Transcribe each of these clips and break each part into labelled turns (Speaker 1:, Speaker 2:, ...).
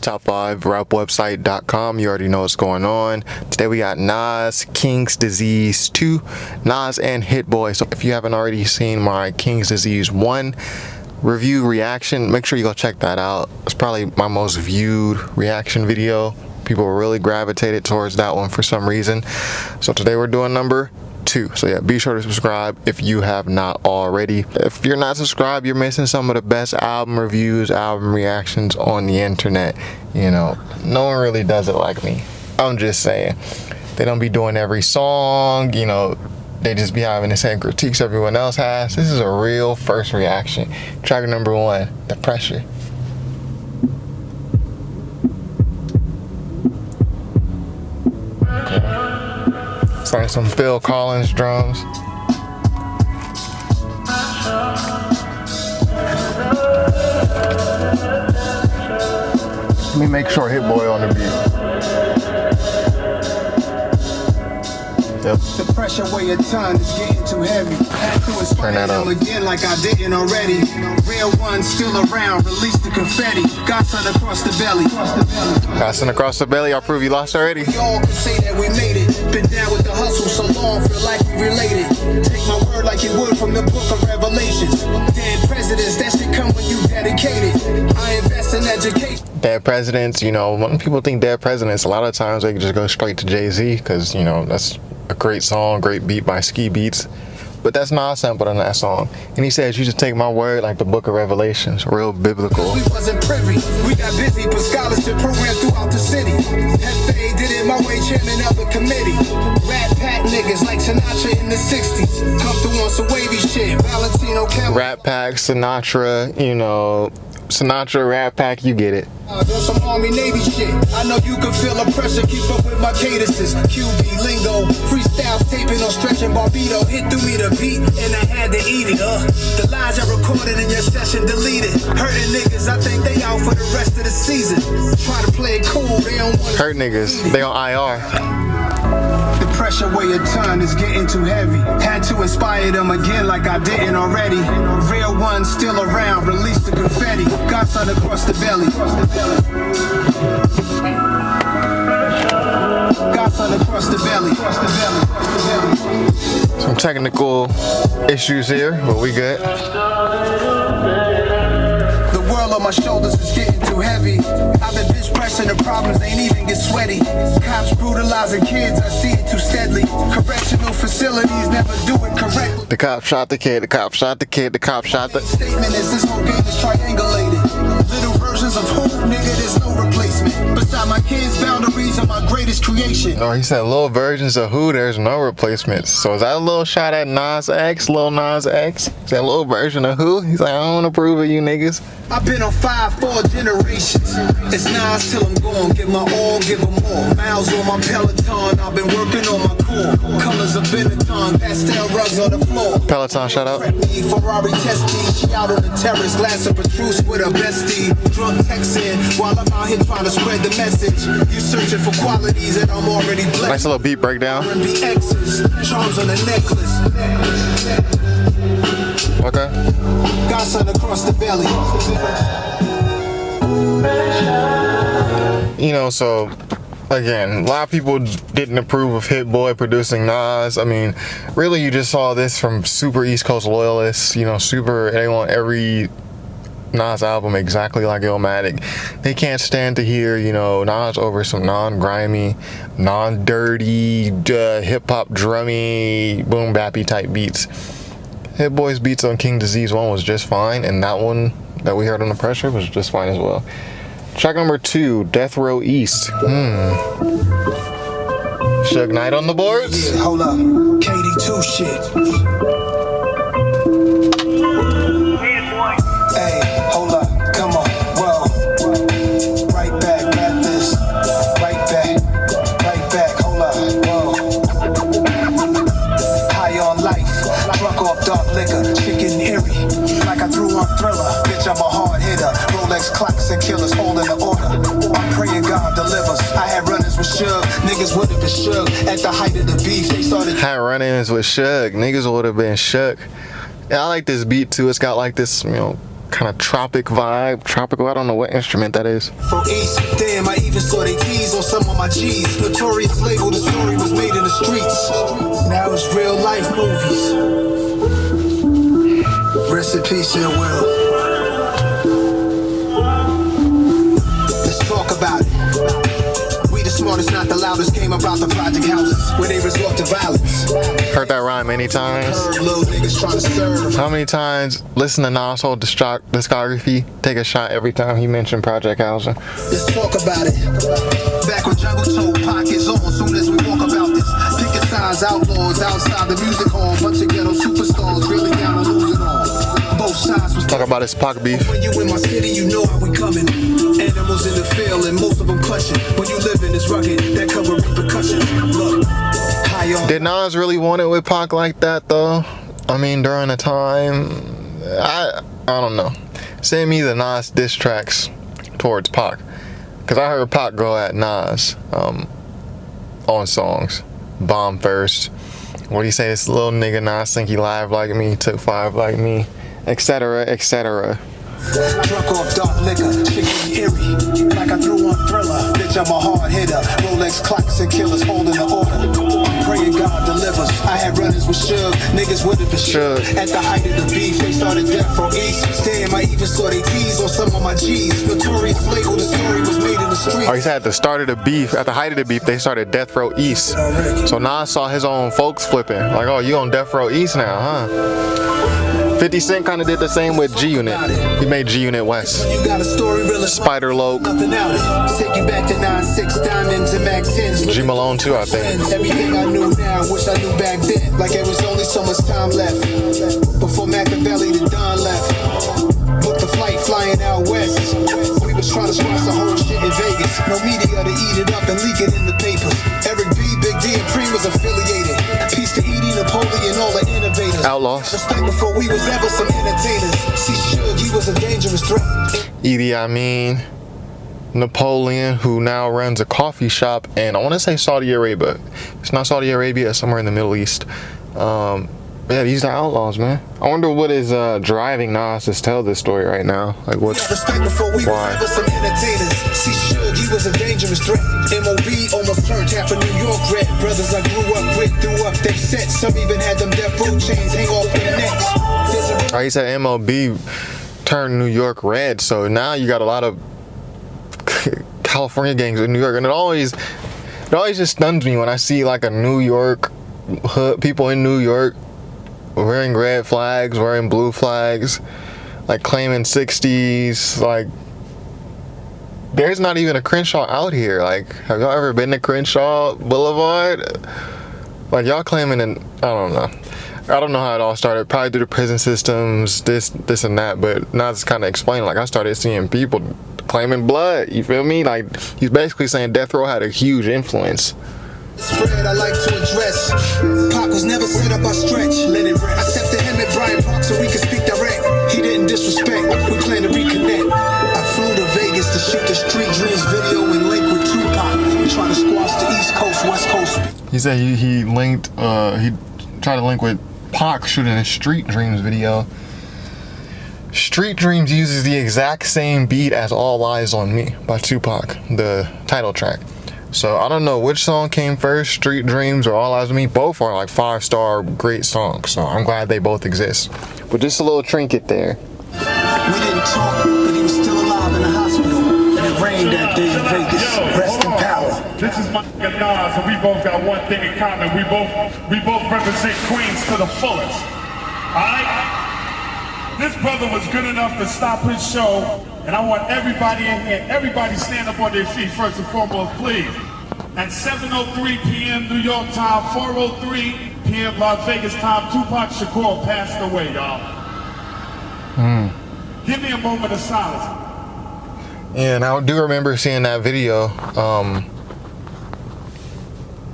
Speaker 1: top5rapwebsite.com. You already know what's going on. Today we got Nas, King's Disease 2, Nas and Hit-Boy. So if you haven't already seen my King's Disease 1 review reaction, make sure you go check that out. It's probably my most viewed reaction video. People really gravitated towards that one for some reason. So today we're doing number 2. So yeah, be sure to subscribe if you have not already. If you're not subscribed, you're missing some of the best album reviews, album reactions on the internet. You know, no one really does it like me. I'm just saying. They don't be doing every song, you know, they just be having the same critiques everyone else has. This is a real first reaction. Track number 1, The Pressure. It's like some Phil Collins drums. Let me make sure Hit-Boy on the beat. Yep.
Speaker 2: The pressure weigh a ton, it's getting too heavy. Had to inspire them again like I didn't already. Real ones still around, release the confetti. Got sun across the belly.
Speaker 1: Got sun across the belly, I'll prove you lost already.
Speaker 2: We all can say that we made it. Been down with the hustle so long, feel like we related. Take my word like you would from the book of Revelations. Dead presidents, that shit come when you dedicated. I invest in education.
Speaker 1: Dead presidents, you know, when people think dead presidents, a lot of times they can just go straight to Jay-Z because, you know, that's a great song, great beat by Ski Beats. But that's not sampled on that song. And he says, you just take my word like the book of Revelations, real biblical.
Speaker 2: We wasn't privy, we got busy, put scholarship programs throughout the city. FA did it my way, chairman of the committee. Rat Pack niggas like Sinatra in the 60s. Come through on some wavy shit, Valentino Cameron.
Speaker 1: Rat Pack, Sinatra, you know, Sinatra, Rat Pack, you get it.
Speaker 2: There's some Army Navy shit. I know you can feel the pressure, keep up with my cadences. QB lingo, freestyles taping on stretching Barbito. Hit through me the beat, and I had to eat it. The lines I recorded in your session deleted. Hurting niggas, I think they out for the rest of the season. Try to play it cool, they don't want to.
Speaker 1: Hurt niggas, they on IR.
Speaker 2: The pressure weigh a ton, it's getting too heavy. Had to inspire them again like I didn't already. Real ones still around, release the confetti. Got sun across the belly. Got sun across the belly.
Speaker 1: Some technical issues here, but we good.
Speaker 2: The world on my shoulders is getting too heavy. I've been bitch pressing, the problems ain't even get sweaty. Cops brutalizing kids, I see it too steadily. Correctional facilities never do it correctly.
Speaker 1: The cop shot the kid, the cop shot the kid, the cop shot the...
Speaker 2: Statement is this whole game is triangulated. Little versions of hope, nigga, there's no replacement. Beside my kids' boundaries are my greatest creation.
Speaker 1: Oh, he said little versions of who, there's no replacements. So is that a little shot at Nas X, Lil Nas X? Is that a little version of who? He's like, I don't want to prove it, you niggas.
Speaker 2: I've been on 4 generations. It's Nas till I'm gone. Give my all, give them more. Miles on my Peloton. I've been working on my core. Colors of Benetton. Pastel rugs on the floor.
Speaker 1: Peloton, shout out.
Speaker 2: Ferrari testing. She out on the terrace. Glass of Petrus with her bestie. Drunk texting while I'm out here trying to spread the message. You searching for qualities that I'm already blessed.
Speaker 1: Nice little beat breakdown.
Speaker 2: R&B X's. Charms on the necklace.
Speaker 1: Okay.
Speaker 2: Got sun across the belly.
Speaker 1: You know, so again, a lot of people didn't approve of Hit-Boy producing Nas. I mean, really, you just saw this from super East Coast loyalists. You know, they want every Nas album exactly like Illmatic. They can't stand to hear, you know, Nas over some non-grimy, non-dirty, hip-hop drummy, boom bappy type beats. Hit-Boy's beats on King Disease 1 was just fine, and that one that we heard on The Pressure was just fine as well. Track number 2, Death Row East. Suge Knight on the boards?
Speaker 2: Yeah, hold up. KD2 shit. Hey, hold up. Come on. Whoa. Right back, got this. Right back. Right back. Hold up. Whoa. High on life. Drunk off dark liquor. Chicken eerie. Like I threw on Thriller. Bitch, I'm a hard hitter. Rolex clocks and killers holding the order. I'm praying God delivers. I had runners with Suge. Niggas would have been shook. At the height of the beef, they started.
Speaker 1: Had run-ins with Suge. Niggas would have been shook. Yeah, I like this beat too. It's got like this, you know, kind of tropic vibe. Tropical, I don't know what instrument that is.
Speaker 2: From East, damn, I even saw they tease on some of my G's. Notorious label, the story was made in the streets. Now it's real life movies. Rest in peace and will. Let's talk about it. We the smartest, not the loudest. Came about the project houses where they resort to violence.
Speaker 1: Heard that rhyme many times.
Speaker 2: Little niggas trying to serve.
Speaker 1: How many times listen to Nas' whole discography, take a shot every time he mentioned project housing?
Speaker 2: Let's talk about it. Back when Jungle told pockets on, soon as we walk about this. Picket signs, outlaws outside the music hall. Bunch of ghetto superstars really down to lose it all. Both sides was
Speaker 1: Talk about his Pac beef.
Speaker 2: when you in my city, you know how we coming. Animals in the field and most of them clutching. When you live in this rugged, that cover repercussions. Look, high on.
Speaker 1: Did Nas really want it with Pac like that though? I mean, during the time, I don't know. Send me the Nas diss tracks towards Pac, cause I heard Pac go at Nas on songs. Bomb first. What do you say? This little nigga Nas think he live like me, took 5 like me, etc., etc.
Speaker 2: Drunk off dark liquor, shit getting eerie. Like I threw on Thriller, bitch, I'm a hard hitter. Rolex clocks and killers holding the order. Praying God delivers. I had runners with Suge, niggas with it for sure. At the height of the beef, they started death from East. Damn, I even saw they tease on some of my G's. Notorious label, the story was made in the streets.
Speaker 1: Oh, he said at the start of the beef, at the height of the beef, they started Death Row East. So Nas saw his own folks flipping. Like, oh, you on Death Row East now, huh? 50 Cent kind of did the same with G-Unit. He made G-Unit West.
Speaker 2: You got a story real
Speaker 1: Spider Loc.
Speaker 2: nothing out it. Take you back to 9-6 diamonds and Mac 10s.
Speaker 1: G Malone too, I think.
Speaker 2: Everything I knew now, wish I knew back then. Like it was only so much time left before Machiavelli the Don left. Booked the flight flying out west. We was trying to squash the whole shit in Vegas. No media to eat it up and leak it in the papers. Eric B, Big D, and Preem was affiliated. Peace to Edie, Napoleon, all the innovators.
Speaker 1: Outlaws.
Speaker 2: Respect before we was ever some entertainers. See, Suge, he was a dangerous threat.
Speaker 1: Idi Amin, Napoleon, who now runs a coffee shop, and I want to say Saudi Arabia. It's not Saudi Arabia, it's somewhere in the Middle East. Yeah, these are outlaws, man. I wonder what is driving Nas to tell this story right now. Like, what's
Speaker 2: Respect before we
Speaker 1: why?
Speaker 2: was ever some entertainers. See, Suge, he was a dangerous threat. MOB almost turned half of New York red. Brothers I grew up with threw up their sets. Some even had them death row chains hang off their necks.
Speaker 1: Oh, he said MLB turned New York red, so now you got a lot of California gangs in New York, and it always just stuns me when I see like a New York hood, people in New York wearing red flags, wearing blue flags, like claiming 60s. Like, there's not even a Crenshaw out here. Like, have y'all ever been to Crenshaw Boulevard? Like, y'all claiming, and I don't know how it all started. Probably through the prison systems, this and that. But now it's kind of explaining. Like, I started seeing people claiming blood. You feel me? Like, he's basically saying Death Row had a huge influence.
Speaker 2: Spread I like to address. Pac was never set up by stretch. Let it rest. I stepped to him at Bryant Park so we could speak direct. He didn't disrespect. We plan to reconnect. I flew to Vegas to shoot the Street Dreams video and link with Tupac. Trying to squash the East Coast, West Coast.
Speaker 1: He said he linked. He tried to link with Pac shooting a Street Dreams video. Street Dreams uses the exact same beat as All Eyes on Me by Tupac, the title track. So I don't know which song came first, Street Dreams or All Eyes on Me. Both are like 5-star great songs, so I'm glad they both exist. But just a little trinket there.
Speaker 2: We didn't talk, but he was still alive in the hospital. And it rained that day in Vegas. Rest in power.
Speaker 3: This is my nigga Nas, and we both got one thing in common. We both represent Queens to the fullest. Alright? This brother was good enough to stop his show, and I want everybody in here, everybody stand up on their feet first and foremost, please. At 7:03 p.m. New York time, 4:03 p.m. Las Vegas time, Tupac Shakur passed away, y'all. Give me a moment of silence.
Speaker 1: Yeah, and I do remember seeing that video.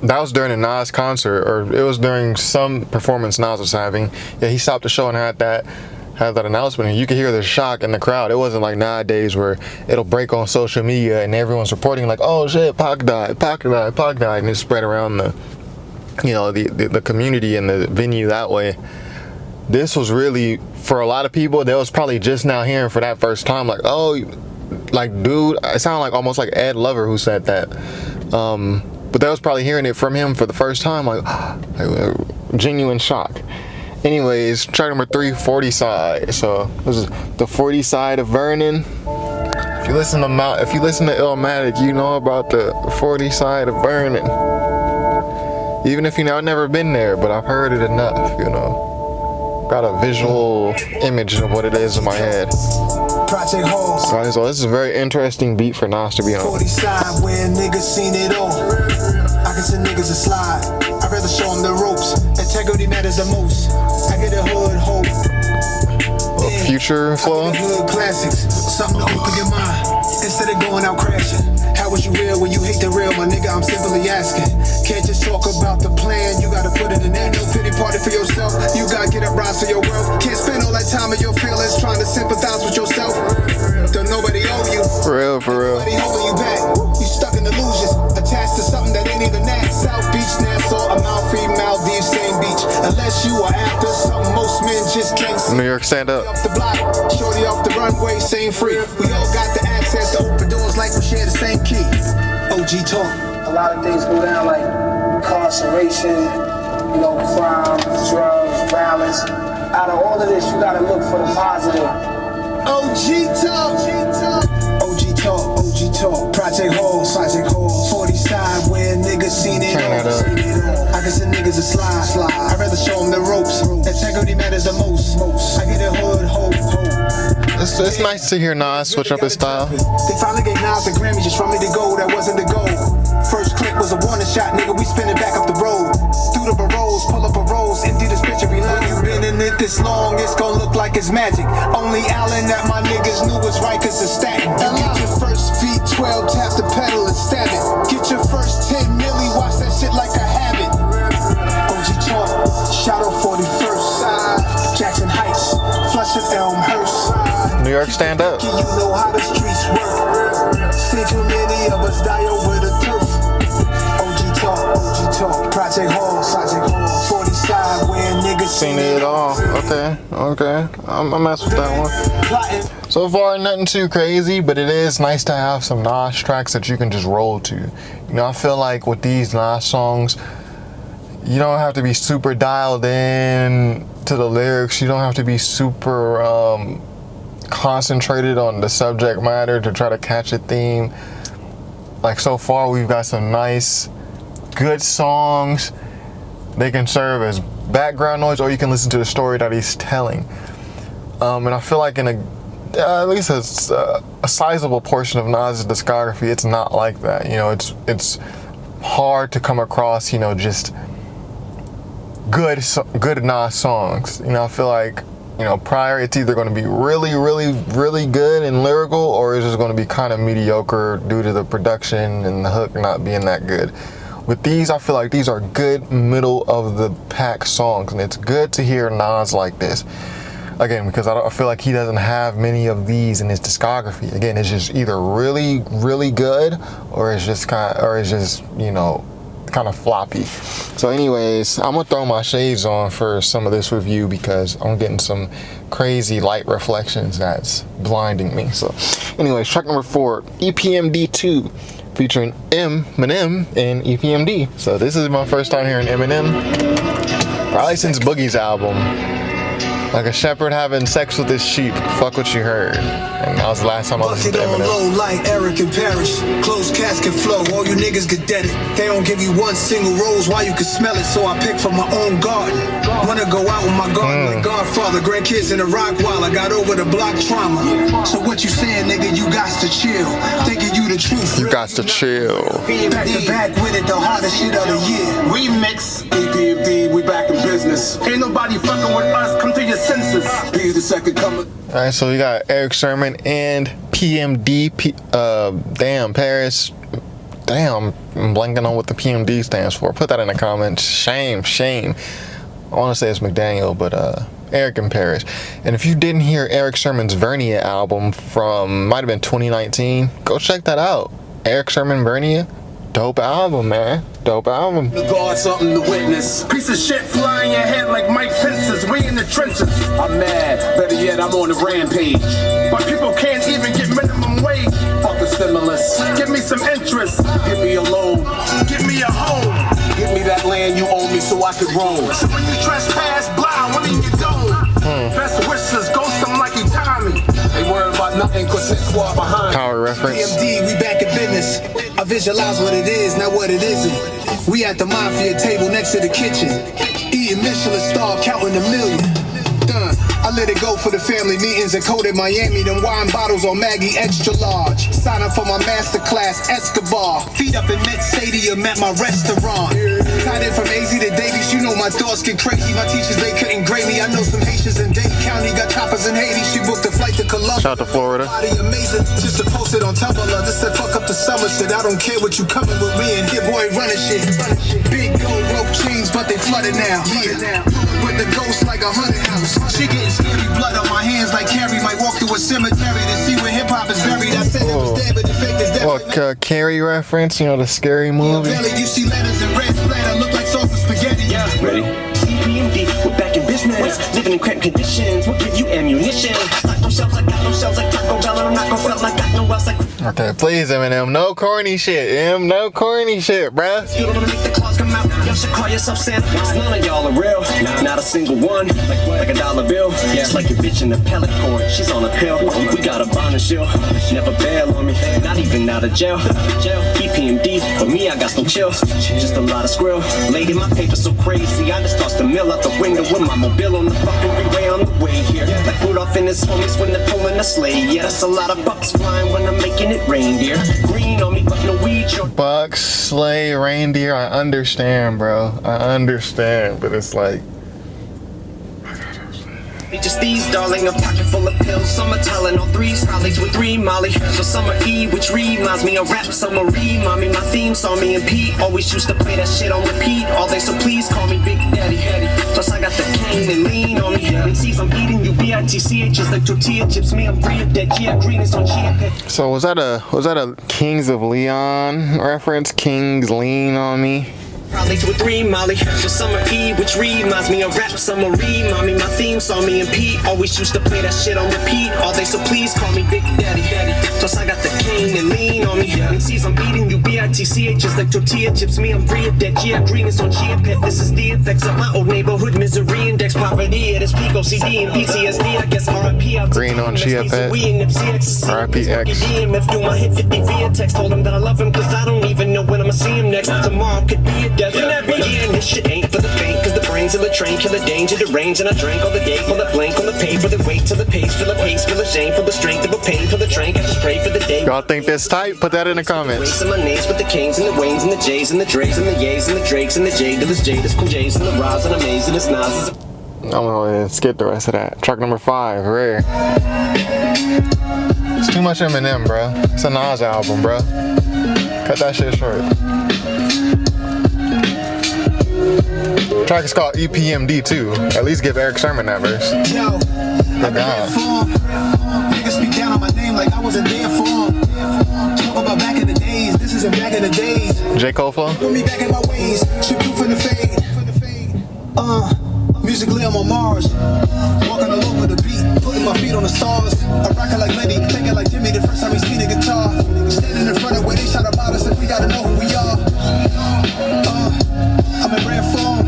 Speaker 1: That was during a Nas concert, or it was during some performance Nas was having. Yeah, he stopped the show and had that announcement, and you could hear the shock in the crowd. It wasn't like nowadays where it'll break on social media and everyone's reporting like, oh shit, Pac died, and it spread around the community and the venue that way. this was really, for a lot of people, they was probably just now hearing for that first time, like, oh, like, dude, it sounded like almost like Ed Lover who said that. But they was probably hearing it from him for the first time, like genuine shock. Anyways, track number 3, 40 side. So this is the 40 side of Vernon. If you listen to Illmatic, you know about the 40 side of Vernon. Even if I've never been there, but I've heard it enough, you know. Got a visual image of what it is in my head. Alright, so this is a very interesting beat for Nas to be on.
Speaker 2: 40 side where niggas seen it all. I can send niggas a slide. I'd rather show them the ropes. Integrity matters the most. I get a hood hope.
Speaker 1: Future flow.
Speaker 2: Hood classics. Something to open your mind. Instead of going out crashing. How was you real when you hate the real? My nigga, I'm simply asking. Can't just talk about the plan. You gotta put it in there. No pity party for yourself. You gotta get up, rise for your wealth. Can't spend all that time in your feelings trying to sympathize with yourself. Don't nobody owe you.
Speaker 1: For real, for real.
Speaker 2: Nobody holding you back. You stuck in illusions. Attached to something that ain't even that. South Beach, Nassau, Amalfi, Maldives, same beach. Unless you are after something most men just can't see.
Speaker 1: New York, stand up.
Speaker 2: Off the block, shorty off the runway, same free. We all got the access to open doors like we share the same key. OG talk.
Speaker 4: A lot of things go down like incarceration, you know, crime, drugs, violence. Out of all of this, you gotta look for the positive.
Speaker 2: OG talk. OG talk. OG talk. Project Hall. 40 side where niggas seen it all. I can send niggas a slide. I'd rather show them the ropes. Integrity matters the most. I get a hood hope.
Speaker 1: It's nice to hear Nas switch up his style.
Speaker 2: They finally gave Nas a Grammy just for me to go. That wasn't the goal. First click was a warning shot, nigga. We spinning back up the road. Through the barrows, pull up a rose, empty this picture. You been in it this long, it's gonna look like it's magic. Only Allen that my niggas knew was right, cause it's static. Get your first feet 12, tap the pedal and stab it. Get your first 10 milli, watch that shit like a habit. OG talk, Shadow 41st, Jackson Heights, Flushing Elmhurst.
Speaker 1: New York, stand up.
Speaker 2: You know how the streets work. Still too many of us die over the turf. OG talk, Project Hall, 40 side where niggas
Speaker 1: Seen it all. Okay. I'm mess with that one. So far, nothing too crazy, but it is nice to have some Nas tracks that you can just roll to. You know, I feel like with these Nas songs, you don't have to be super dialed in to the lyrics. You don't have to be super concentrated on the subject matter to try to catch a theme. Like, so far we've got some nice, good songs. They can serve as background noise, or you can listen to the story that he's telling. And I feel like in at least a sizable portion of Nas' discography, it's not like that. You know, it's hard to come across, you know, just good Nas songs. You know, I feel like, you know, prior, it's either going to be really, really, really good and lyrical, or it's just going to be kind of mediocre due to the production and the hook not being that good. With these, I feel like these are good middle of the pack songs, and it's good to hear Nas like this. Again, because I feel like he doesn't have many of these in his discography. Again, it's just either really, really good, or it's just you know, kind of floppy. So anyways, I'm gonna throw my shades on for some of this review because I'm getting some crazy light reflections that's blinding me. So anyways, track number 4, EPMD 2, featuring Eminem and EPMD. So this is my first time hearing Eminem, probably since Boogie's album. Like a shepherd having sex with his sheep. Fuck what you heard. And that was the last time I listened to Eminem.
Speaker 2: Low like Eric and Parrish. Closed casket flow. All you niggas get dead it. They don't give you one single rose while you can smell it. So I pick from my own garden. Wanna go out with my garden like Godfather. Grandkids in a rock while I got over the block trauma. So what you saying, nigga? You got to chill. Thinking you the truth.
Speaker 1: You got to chill.
Speaker 2: Back to back with it, the hardest shit of the year.
Speaker 5: Remix, EPMD, we back in business. Ain't nobody fucking with us, come to your senses. He's the second coming.
Speaker 1: Alright, so we got Eric Sermon and PMD. Damn, Paris. Damn, I'm blanking on what the PMD stands for. Put that in the comments. Shame. I want to say it's McDaniel, but Eric and Paris. And if you didn't hear Eric Sermon's Vernia album from, might have been 2019, go check that out. Eric Sermon Vernia. Dope album, man. Dope album.
Speaker 5: The guard, something to witness. Piece of shit flying your head like Mike Pence's. We in the trenches. I'm mad. Better yet, I'm on a rampage. My people can't even get minimum wage. Fuck the stimulus. Give me some interest. Give me a loan. Give me a home. Give me that land you owe me so I could roam. So when you trespass, blind, when you don't. Best wishes, ghost them like you Tommy. They worry about nothing cause it's squad behind.
Speaker 1: Power reference.
Speaker 2: EPMD, we back in business. I visualize what it is, not what it isn't. We at the mafia table next to the kitchen. Eating Michelin star, counting a million. Done. I let it go for the family meetings in Code Miami. Them wine bottles on Maggie extra large. Sign up for my masterclass, Escobar. Feet up in Met Stadium at my restaurant. Tied in from AZ to Davies, you know my thoughts get crazy. My teachers, they couldn't grade me. I know some Haitians in Dade County got choppers in Haiti. She booked a flight to Colombia.
Speaker 1: Shout out to Florida.
Speaker 2: Body amazing, just to post it on Tumblr. Just said fuck up the summer shit. I don't care what you coming with me and Hit-Boy running shit. Big gold rope chains, but they flooded now. Yeah, with the ghost like a haunted house. She getting scary, blood on my hands like Carrie. Might walk through a cemetery to see where hip hop is buried. I said it was dead, but the fake is dead.
Speaker 1: What Carrie reference? You know, the scary movie.
Speaker 2: You see letters and red splatter look like sauce and spaghetti.
Speaker 6: Yeah, ready? EPMD, we're back in business. Living in cramped conditions, we'll give you ammunition. Stock no shelves, I got no shelves like Taco Bell, and I'm not gonna sell like got no else like.
Speaker 1: Okay, please, Eminem, no corny shit. No corny shit, bruh.
Speaker 6: You don't wanna make the claws come out. Y'all should call yourself Santa. None of y'all are real, not a single one. Like a dollar bill, just like your bitch in the pellet cord. She's on a pill. We got a bond and shield. Never bail on me, not even out of jail. EPMD, for me I got no chill. Just a lot of skrill. Lady, my paper so crazy, I just tossed the mill out the window with my mobile on the fucking freeway on the way here. Like Rudolph and his homies when they're pulling a sleigh. Yeah, that's a lot of bucks flying when I'm making it reindeer. Green on me, but no weed.
Speaker 1: Bucks, sleigh, reindeer. I understand, bro. I understand, but it's like.
Speaker 6: Just these, darling, a pocket full of pills. Some are Tylenol 3s, Hollies with 3 Molly. So some are E, which reminds me of rap. Some are mommy, my theme song, me and Pete always used to play that shit on repeat all day. So please call me Big Daddy. Plus I got the cane and lean on me. And sees I'm eating you BITCH just like tortilla chips. Me, I'm free of that. Yeah, green is on chia.
Speaker 1: So was that a Kings of Leon reference? Kings lean on me.
Speaker 6: Probably 2 or 3 Molly. So summer E, which reminds me of rap. Summer mommy, my theme song, me and Pete always used to play that shit on repeat all day. So please call me Big Daddy. Plus I got the cane and lean on me. And sees I'm eating you BITCH just like tortilla chips. Me, I'm free of that. Yeah, green is on chia pet. This is the effects of my old neighborhood misery index. Poverty at its peak. OCD and PTSD. I guess RIP out.
Speaker 1: Green on chia pet. RIP X.
Speaker 6: Do my hit 50 via text. Told him that I love him cause I don't even know when I'ma see him next. Tomorrow could be a death. And this shit ain't for the faint. Cause the brains of the train kill the danger, the range. And I drank all the day for the blank on the paper. The weight to the pace, feel the pace, feel the shame. For the strength of a pain, for the train. I just pray for the day.
Speaker 1: Y'all think this tight? Put that in the comments.
Speaker 6: Racing my names with the Kings and the Waynes and the J's and the Dre's and the Yays and the Drakes and the J to this J, this cool J's and the Roz and Amazing, this Nas.
Speaker 1: I'm gonna skip the rest of that. Track number 5, rare. It's too much Eminem, bro. It's a Nas album, bro. Cut that shit short. Track is called EPMD too. At least give Eric Sermon that verse.
Speaker 2: Yo,
Speaker 1: Good God.
Speaker 2: niggas speak down on my name like I wasn't there for him. Talk about back in the days, this isn't back in the days.
Speaker 1: J. Cole flow?
Speaker 2: Put me back in my ways, shoot you from the fade. Musically I'm on Mars, walking all over the beat, putting my feet on the stars. I rock it like Lenny, thinking like Jimmy the first time he see the guitar. Standing in front of where they shout about us and we gotta know who we are. I'm in rare form,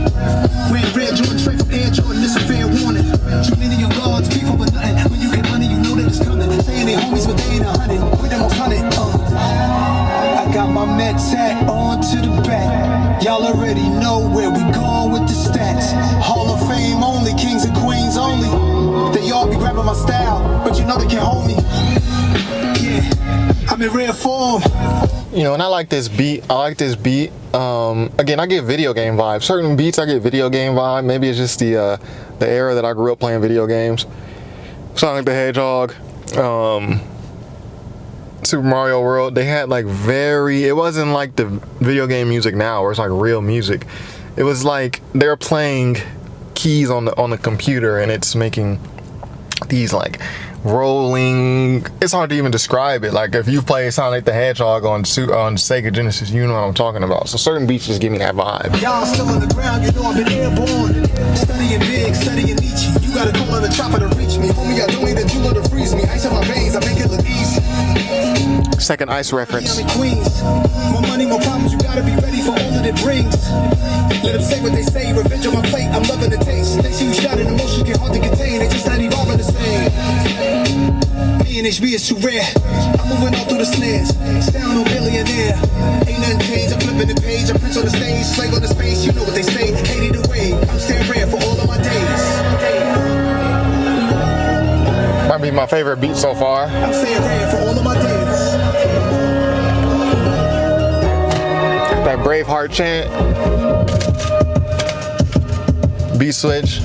Speaker 2: wearing red Jordan straight from Air Jordan, this a fair warning. Too many of your gods, beef over nothing. When you get money, you know that it's coming. Saying they homies, but they ain't 100. We them 100. I got my Mets hat on to the back. Y'all already know where we going with the stats. Hall of Fame only, kings and queens only. They all be grabbing my style, but you know they can't hold me. Yeah, I'm in rare form.
Speaker 1: You know, and I like this beat. Again, I get video game vibes. Certain beats, I get video game vibe. Maybe it's just the era that I grew up playing video games. Sonic the Hedgehog, Super Mario World. They had like it wasn't like the video game music now where it's like real music. It was like they're playing keys on the computer and it's making these like rolling. It's hard to even describe it. Like if you play Sonic the Hedgehog on Sega Genesis, you know what I'm talking about. So certain beats just give me that vibe.
Speaker 2: Y'all still on the ground, you know I've been airborne. Studying big, studying Nietzsche. You gotta call on the chopper to reach me. Homie, I don't need a jeweler to freeze me. Ice in my veins, I make it look easy.
Speaker 1: Second Ice reference.
Speaker 2: Queens. More money, more problems, you gotta be ready for all that it brings. Let them say what they say, revenge on my plate, I'm loving the taste. They see you shot in emotions get hard to contain, they just not evolving the same. Me and HB is too rare, I'm moving all through the snares. Sound no millionaire, ain't nothing changed, I'm flipping the page. I'm Prince on the stage, slave on the space, you know what they say. 80 the wave, I'm staying rare for all of my days.
Speaker 1: Might be my favorite beat so far.
Speaker 2: I'm staying rare for all of my days.
Speaker 1: That Braveheart chant. Beat switch.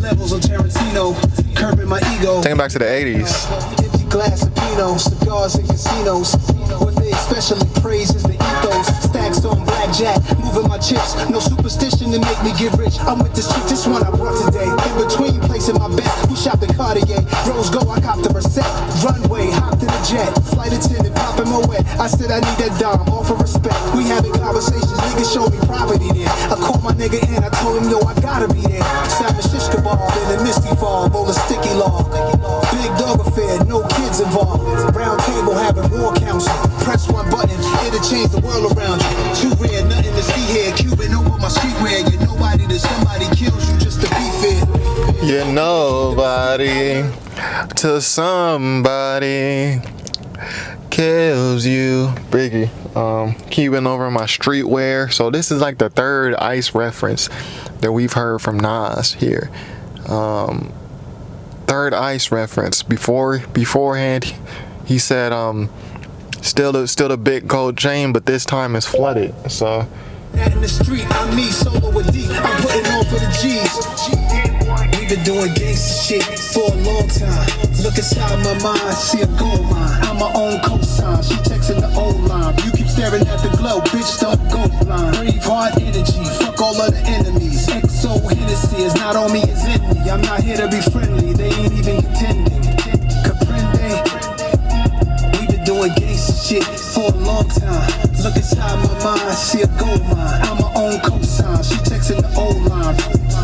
Speaker 2: Levels on Tarantino, curbing my ego.
Speaker 1: Taking back to the 80s.
Speaker 2: Empty glass of Pinot, cigars in casinos. What they especially praise is the ethos. Stacks on blackjack, moving my chips. No superstition to make me get rich. I'm with this chick, this one I brought today. In between placing my bet, we shopped the Cartier. Rose gold, I copped the Merced. Runway, hopped in the jet. Flight attendant, popping my wet. I said I need that dime, all for respect. We having conversations, niggas show me property there. I called my nigga in, I told him, yo, I gotta be there. Savage shish kebab in the misty fall, roll a sticky log. Big dog affair, no kids involved. Round table having war council. Press one button, it'll change the world around you. Too rare, nothing to see here. Cuban over my streetwear. You're nobody till somebody kills you just to be fair.
Speaker 1: You're nobody till somebody kills you. Biggie. Cuban over my streetwear. So this is like the third Ice reference that we've heard from Nas here. Third Ice reference. Beforehand, he said, still the big gold chain, but this time it's flooded. So.
Speaker 2: In the street, I'm me, solo with D. I'm putting on for the G's. We've been doing gangsta shit for a long time. Look inside my mind, see a gold mine. I'm my own cosign. She texting the old line. You keep staring at the glow, bitch, don't go blind. Brave hard energy, fuck all of the enemies. XO Hennessy is not on me, it's in me. I'm not here to be friendly, they ain't even contending. Comprende? We've been doing gangsta shit for a long time. Look inside my mind, see a gold mine. I'm my own cosign. She texting the old line.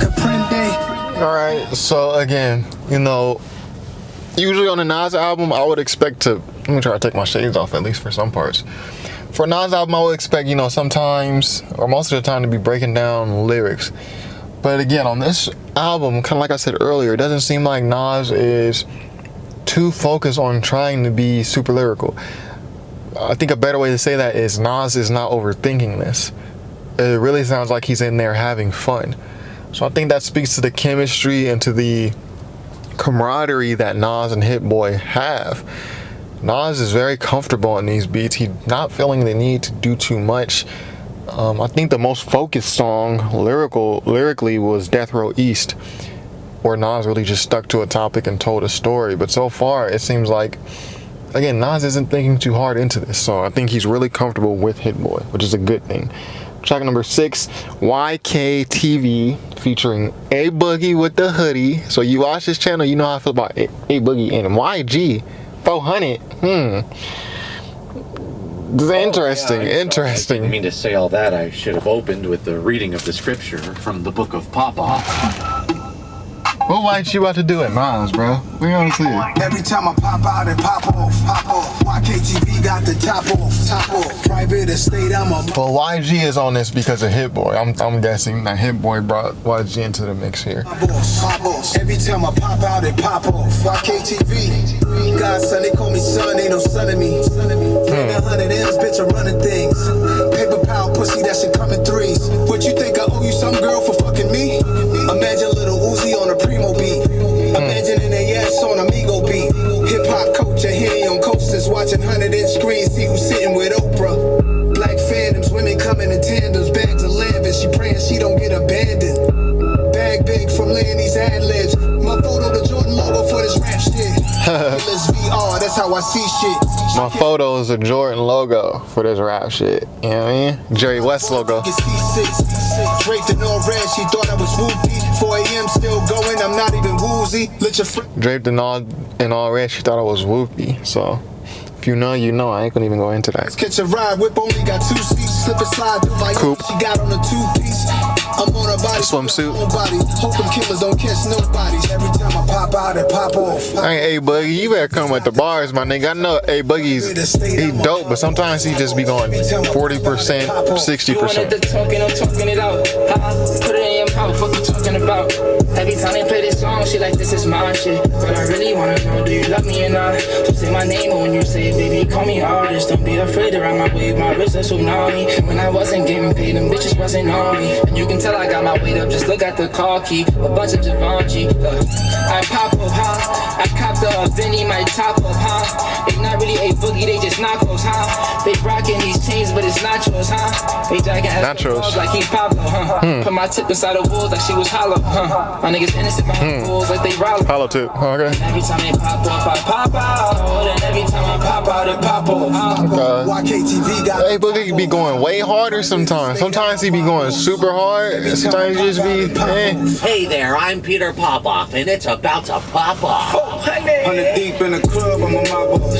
Speaker 2: Comprende?
Speaker 1: Alright, so again, you know, usually on a Nas album, I would expect to, let me try to take my shades off at least for some parts. For a Nas album, I would expect, you know, sometimes, or most of the time, to be breaking down lyrics. But again, on this album, kind of like I said earlier, it doesn't seem like Nas is too focused on trying to be super lyrical. I think a better way to say that is Nas is not overthinking this. It really sounds like he's in there having fun. So I think that speaks to the chemistry and to the camaraderie that Nas and Hit-Boy have. Nas is very comfortable in these beats. He's not feeling the need to do too much. I think the most focused song lyrically was Death Row East, where Nas really just stuck to a topic and told a story. But so far, it seems like, again, Nas isn't thinking too hard into this. So I think he's really comfortable with Hit-Boy, which is a good thing. Track number 6, YKTV, featuring A Boogie with the hoodie. So you watch this channel, you know how I feel about A Boogie and YG 400. This is interesting.
Speaker 7: I didn't mean to say all that. I should have opened with the reading of the scripture from the book of Papa.
Speaker 1: What YG about to do at Nas, bro? We gonna see it.
Speaker 2: Every time I pop out and pop off. YKTV got the top off. Private estate, I'm a.
Speaker 1: Well, YG is on this because of Hit-Boy. I'm guessing that Hit-Boy brought YG into the mix here.
Speaker 2: My boss. Every time I pop out and pop off. YKTV. Godson, they call me son, ain't no son of me. 100 M's, bitch, I'm running things. Paper power, pussy, that shit come in threes. What you think I owe you some girl for fucking me? Imagine little Uzi on a primo beat. Imagine an AS on a Migo beat. Hip hop culture, here on coasters, watching 100-inch screens, see who's sitting with Oprah. Black phantoms, women coming in tandems, bags of lavish. She praying she don't get abandoned. Bag big from laying these ad libs. My photo, the Jordan logo for this rap shit. Let's VR, that's that's how I see shit.
Speaker 1: My photo is a Jordan logo for this rap shit. You know what I mean? Jerry West logo.
Speaker 2: Draped in all red, she thought I was whoopy. 4 a.m. still going, I'm not even woozy.
Speaker 1: Draped in all red, she thought I was whoopy. So if you know, you know. I ain't gonna even go into that.
Speaker 2: Catch a ride, whip only got 2 seats. Slip and slide through my
Speaker 1: coupe.
Speaker 2: She got on a 2-piece. I'm on her body,
Speaker 1: swimsuit.
Speaker 2: Hope them killers don't catch nobody. Every time I pop out and pop off.
Speaker 1: Hey, A Boogie, you better come with the bars, my nigga. I know A Boogie's he dope, but sometimes he just be going 40%, 60%.
Speaker 8: You wanted the talking, I'm talking it out. Put it in your mouth, what you talking about? Every time they play this song, she like, this is my shit. But I really wanna know, do you love me or not? So say my name when you say it, baby, call me artist. Don't be afraid to ride my wave, my wrist, that's tsunami. When I wasn't getting paid, them bitches wasn't on me. And you can tell I got my weight up, just look at the car key. A bunch of Givenchy. I pop up, huh? I cop the Vinny, my top up, huh? They not really A Boogie, they just knockoffs, huh? They rocking these chains, but it's nachos, huh? They jacking ass like he Pablo, huh? Put my tip inside the walls like she was hollow, huh? My niggas innocent behind the walls like they rollo.
Speaker 1: Hollow tip, okay.
Speaker 8: And every time they pop off, I pop out. And every time I pop out, it pop off.
Speaker 2: YKTV got
Speaker 1: A Boogie be going way harder sometimes. Sometimes he be going super hard. Sometimes he just be,
Speaker 9: Hey there, I'm Peter Popoff, and it's about to pop off.
Speaker 5: 100 deep in the club, I'm on my boss.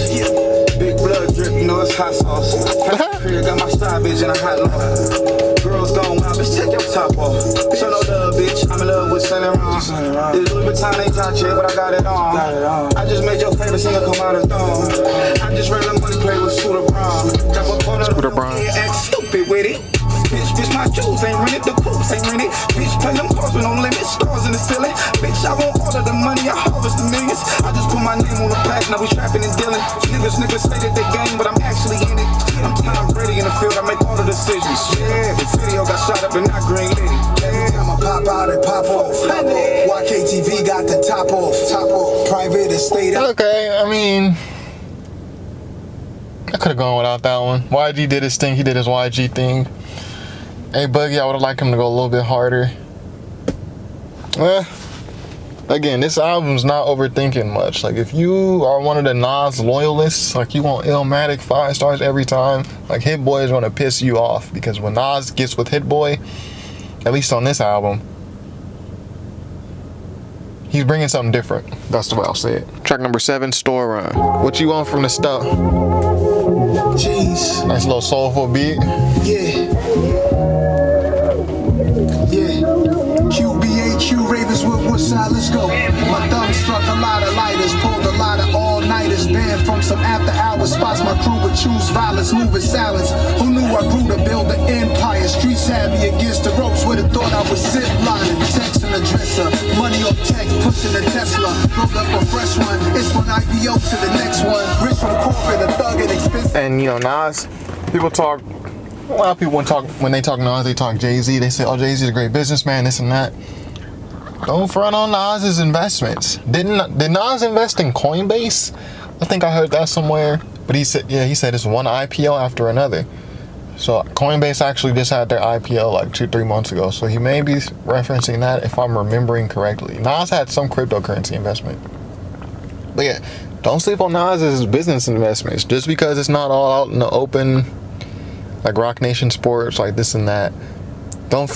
Speaker 5: Big blood drip, you know it's hot sauce. Got my star bitch in a hot lot. Girls going wild, bitch, take your top off. Show no love, bitch, I'm in love with Saint Lauryn. This Louis Vuitton ain't top shit, but I got it on. I just made your favorite singer come out of thong. I just ran the money play with Scooter Braun. Drop up on the act stupid with it. Bitch, my jewels ain't rented, the coops ain't rented. Bitch, play them cars with no limit, stars in the ceiling. Bitch, I want all of the money, I harvest the millions. I just put my name on the plaque, now we trapping and dealing. Niggas say that they game, but I'm actually in it. I'm ready in the field, I make all the decisions. Yeah, the video got shot up and not green lit.
Speaker 2: Every time I pop out and pop off. YKTV got the top off. Private estate.
Speaker 1: Okay, I mean, I could have gone without that one. YG did his thing, he did his YG thing. A Boogie, I would have liked him to go a little bit harder. Well, again, this album's not overthinking much. Like, if you are one of the Nas loyalists, like you want illmatic 5 stars every time, like Hit-Boy is gonna piss you off, because when Nas gets with Hit-Boy, at least on this album, he's bringing something different. That's the way I'll say it. Track number 7, Store Run. What you want from the stuff?
Speaker 2: Jeez.
Speaker 1: Nice little soulful beat.
Speaker 2: Yeah. QBHQ Ravens with Woodside, let's go. My thumb struck a lot of lighters, pulled a lot of all-nighters, banned from some after-hour spots. My crew would choose violence, moving silence. Who knew I grew to build an empire? Streets had me against the ropes, would've thought I was zip-lining. Texting a dresser, money off tech, pushing a Tesla. Build up a fresh one, it's one IPO to the next one. Rich from corporate, a thug and expensive.
Speaker 1: And you know, Nas, people talk, a lot of people when they talk Nas, they talk Jay-Z. They say, oh, Jay-Z's a great businessman, this and that. Don't front on Nas's investments. Did Nas invest in Coinbase? I think I heard that somewhere. But he said it's one IPO after another. So Coinbase actually just had their IPO like 2-3 months ago. So he may be referencing that if I'm remembering correctly. Nas had some cryptocurrency investment. But yeah, don't sleep on Nas's business investments. Just because it's not all out in the open, like Rock Nation Sports, like this and that. Don't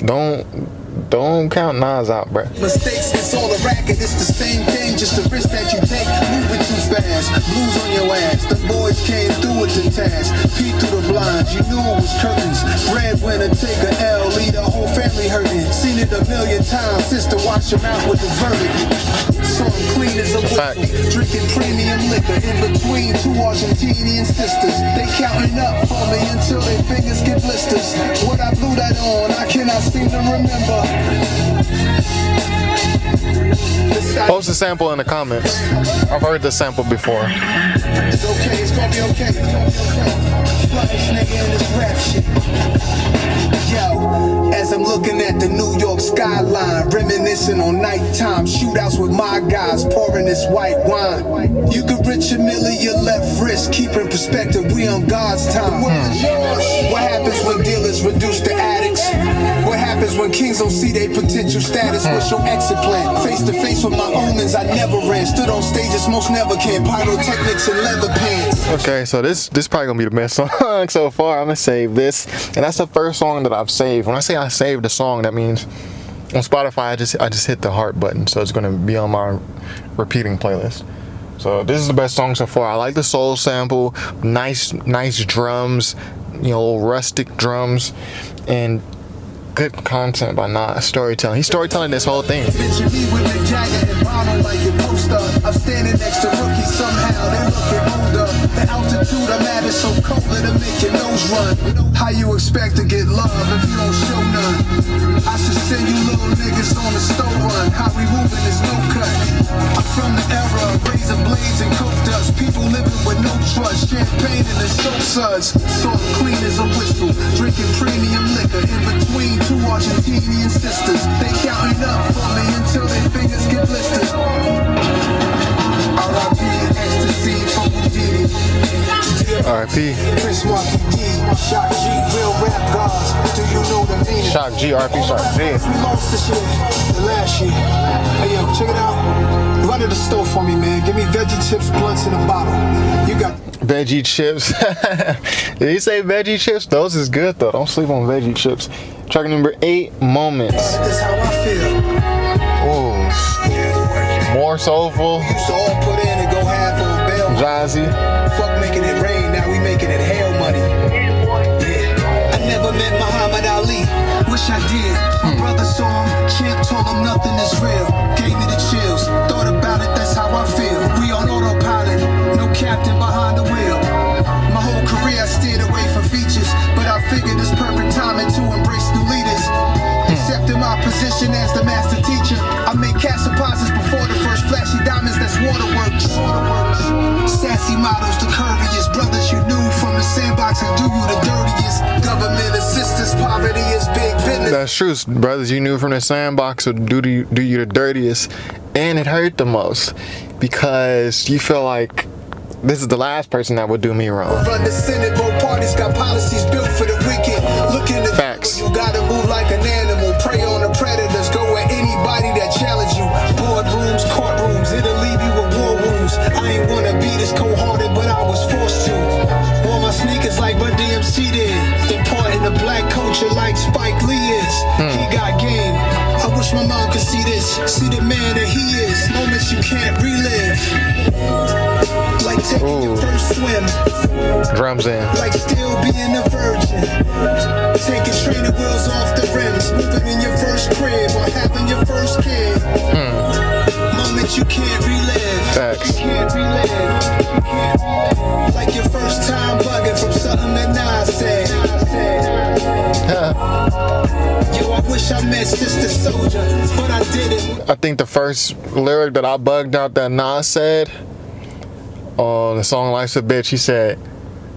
Speaker 1: count Nas out, bruh.
Speaker 2: Mistakes, it's all a racket, it's the same thing, just the risk that you take, moving too fast, blues on your ass, the boys came through with the task, peek through the blinds, you knew it was curtains, breadwinner, take a L, leave the whole family hurting, seen it a million times, sister wash him out with the verdict, so I'm clean as a whistle, drinking premium liquor, in between 2 Argentinian sisters, they counting up for me until their fingers get blisters, what I blew that on, I cannot seem to remember.
Speaker 1: Post a sample in the comments. I've heard this sample before.
Speaker 2: It's okay, it's gonna be okay. Flyest nigga in this rap shit. Yo, as I'm looking at the New York skyline, reminiscing on nighttime shootouts with my guys, pouring this white wine. You could rich a million your left wrist, keep in perspective, we on God's time. What happens when dealers reduce to addicts? What happens when kings Niggas don't see their potential status. What's your exit plan? Face to face with my omens, I never ran. Stood on stages, most never can. Pyrotechnics and leather pants.
Speaker 1: Okay, so this probably gonna be the best song so far. I'm gonna save this, and that's the first song that I've saved. When I say I saved a song, that means on Spotify I just hit the heart button, so it's gonna be on my repeating playlist. So this is the best song so far. I like the soul sample, nice drums, you know, rustic drums, and good content by Nas. Storytelling. He's storytelling this whole thing.
Speaker 2: I'm standing next to rookies somehow. They looking older. The altitude I'm at is so cold that'll make your nose run. How you expect to get love if you don't show none? I should send you little niggas on the stove run. How we moving is no cut. I'm from the era of razor blades and coke dust. People living with no trust. Champagne and the soap suds. Sort clean as a whistle. Drinking premium liquor in between two Argentinian sisters. They counting up for me until their fingers get blistered. R.I.P. ecstasy from Houdini.
Speaker 1: R.I.P.
Speaker 2: Chris Marky D. Shock G. Real rap gods. Do you know the meaning?
Speaker 1: Shock G. R.I.P. Shock G.
Speaker 2: We lost this shit the last year. Hey yo, check it out. Run to the store for me, man. Give me veggie chips, blunts in a bottle. You got
Speaker 1: veggie chips. Did he say veggie chips? Those is good though. Don't sleep on veggie chips. Track number 8, Moments.
Speaker 2: That's how I feel.
Speaker 1: Ooh. More soulful.
Speaker 2: Used to all put in and go half on bail.
Speaker 1: Jazzy.
Speaker 2: Fuck making it rain, now we making it hail money. Yeah. I never met Muhammad Ali. Wish I did. My brother saw him, champ told him nothing is real. Gave me the chills. Thought about it, that's how I feel. We on autopilot, no captain behind the wheel. My whole career I steered away from features, but I figured it's perfect timing to embrace new leaders. Accepting my position as the master teacher, I make cash deposits before the first flashy diamonds. That's waterworks. Sassy models, the curviest brothers you knew from the sandbox and do you the dirtiest. Government assistance, poverty is big business.
Speaker 1: That's true, brothers you knew from the sandbox would do you the dirtiest, and it hurt the most because you feel like this is the last person that would do me wrong.
Speaker 2: Run the Senate, both parties got policies built for the wicked. Look in the
Speaker 1: facts.
Speaker 2: You gotta move like an animal, prey on the predators, go at anybody that challenge you. Boardrooms, courtrooms, it'll leave you with war wounds. I ain't wanna be this cold-hearted, but I was forced to. Wore my sneakers like what DMC did. Important to black culture like Spike Lee is. He got game. I wish my mom could see this, see the man that he is. Moments you can't relive. Like taking your first swim.
Speaker 1: Drums in.
Speaker 2: Like still being a virgin. Taking trainer wheels off the rims. Moving in your first crib or having your first kid. Moments you can't relive.
Speaker 1: Facts.
Speaker 2: You can't relive. Like your first time bugging from something that Nas said. Yo, I wish I met Sister Soldier, but I didn't.
Speaker 1: I think the first lyric that I bugged out that Nas said on the song Life's a Bitch, he said,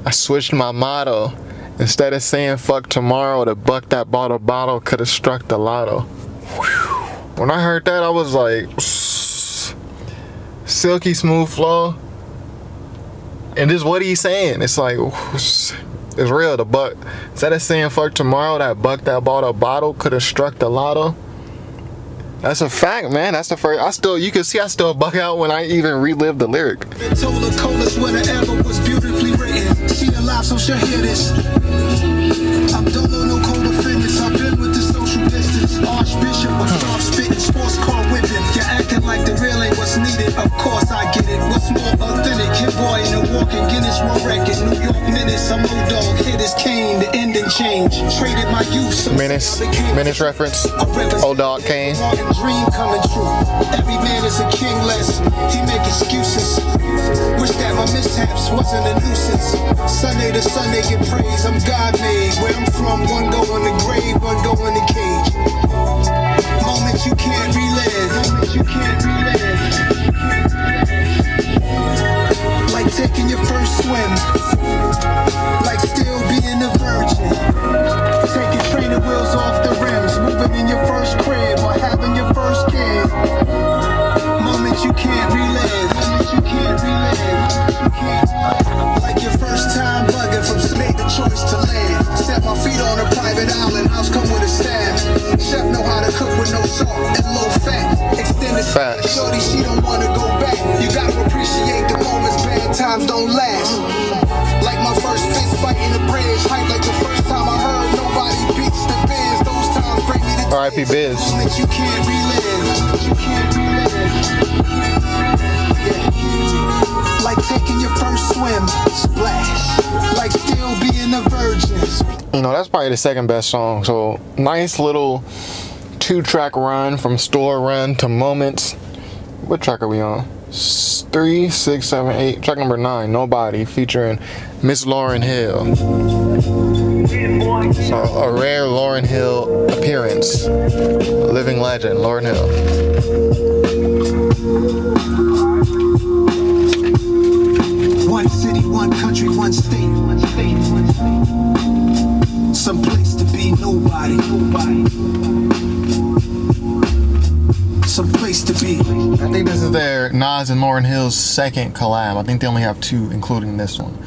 Speaker 1: I switched my motto. Instead of saying fuck tomorrow, the buck that bought a bottle could have struck the lotto. Whew. When I heard that, I was like, silky smooth flow. And this is what he's saying. It's like, it's real. The buck, instead of saying fuck tomorrow, that buck that bought a bottle could have struck the lotto. That's a fact, man. That's the first. You can see I still buck out when I even relive the lyric.
Speaker 2: Told her coldest whatever was beautifully written. She alive, so she'll hear this. I'm dolo, no cold offenders. I've been with the social distance. Archbishop with soft spitting, sports car whipping. You're acting like the real ain't what's needed. Of course I get it. What's more authentic? Hit-Boy in a walking Guinness World Record. New York Menace, I'm O-Dog. Hit his cane, the ending change. Traded my youth. So
Speaker 1: Menace reference. O-Dog Kane.
Speaker 2: Dream coming true. Every man is a king less. He make excuses. Wish that my mishaps wasn't a nuisance. Sunday to Sunday get praise. I'm God made. Where I'm from, one go in the grave, one go in the cage. Moments you can't relive. Moments you can't relive. Like taking your first swim. Like still being a virgin. Taking trainer wheels off the rims. Moving in your first crib or having your first kid. Moments you can't relive. Moments you can't relive. Like your first time bugging from made the choice to land. Set my feet on a private island. House come with a staff. Chef know how salt and low fat. Extended stay, shorty, she don't wanna go back. You gotta appreciate the moments, bad times don't last. Like my first fist fight in the bridge, hype like the first time I heard nobody beats the biz. Those times bring me to
Speaker 1: R.I.P. Biz.
Speaker 2: That you can't relive. You can't relive. Yeah. Like taking your first swim, splash. Like still being a virgin.
Speaker 1: You know, that's probably the second best song. So nice little 2-track run from Store Run to Moments. What track are we on? 3, 6, 7, 8. Track number 9, Nobody, featuring Miss Lauryn Hill. So a rare Lauryn Hill appearance. A living legend, Lauryn Hill.
Speaker 2: One city, one country, one state, one state, one state. Some place to be, nobody, nobody. Some place to be.
Speaker 1: I think this is their Nas and Lauryn Hill's second collab. I think they only have 2, including this one.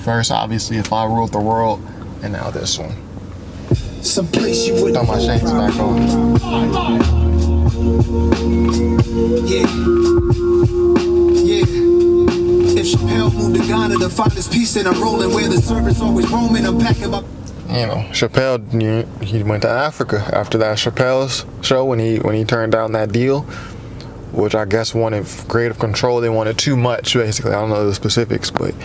Speaker 1: First, obviously, If I Ruled the World, and now this one.
Speaker 2: Some place you wouldn't.
Speaker 1: Throw my shades back on.
Speaker 2: Yeah. Yeah. If Chappelle moved to Ghana to find his peace, and I'm rolling where the service always roaming, I'm packing my.
Speaker 1: You know, Chappelle, he went to Africa after that Chappelle's show when he turned down that deal, which I guess wanted creative control. They wanted too much, basically. I don't know the specifics, but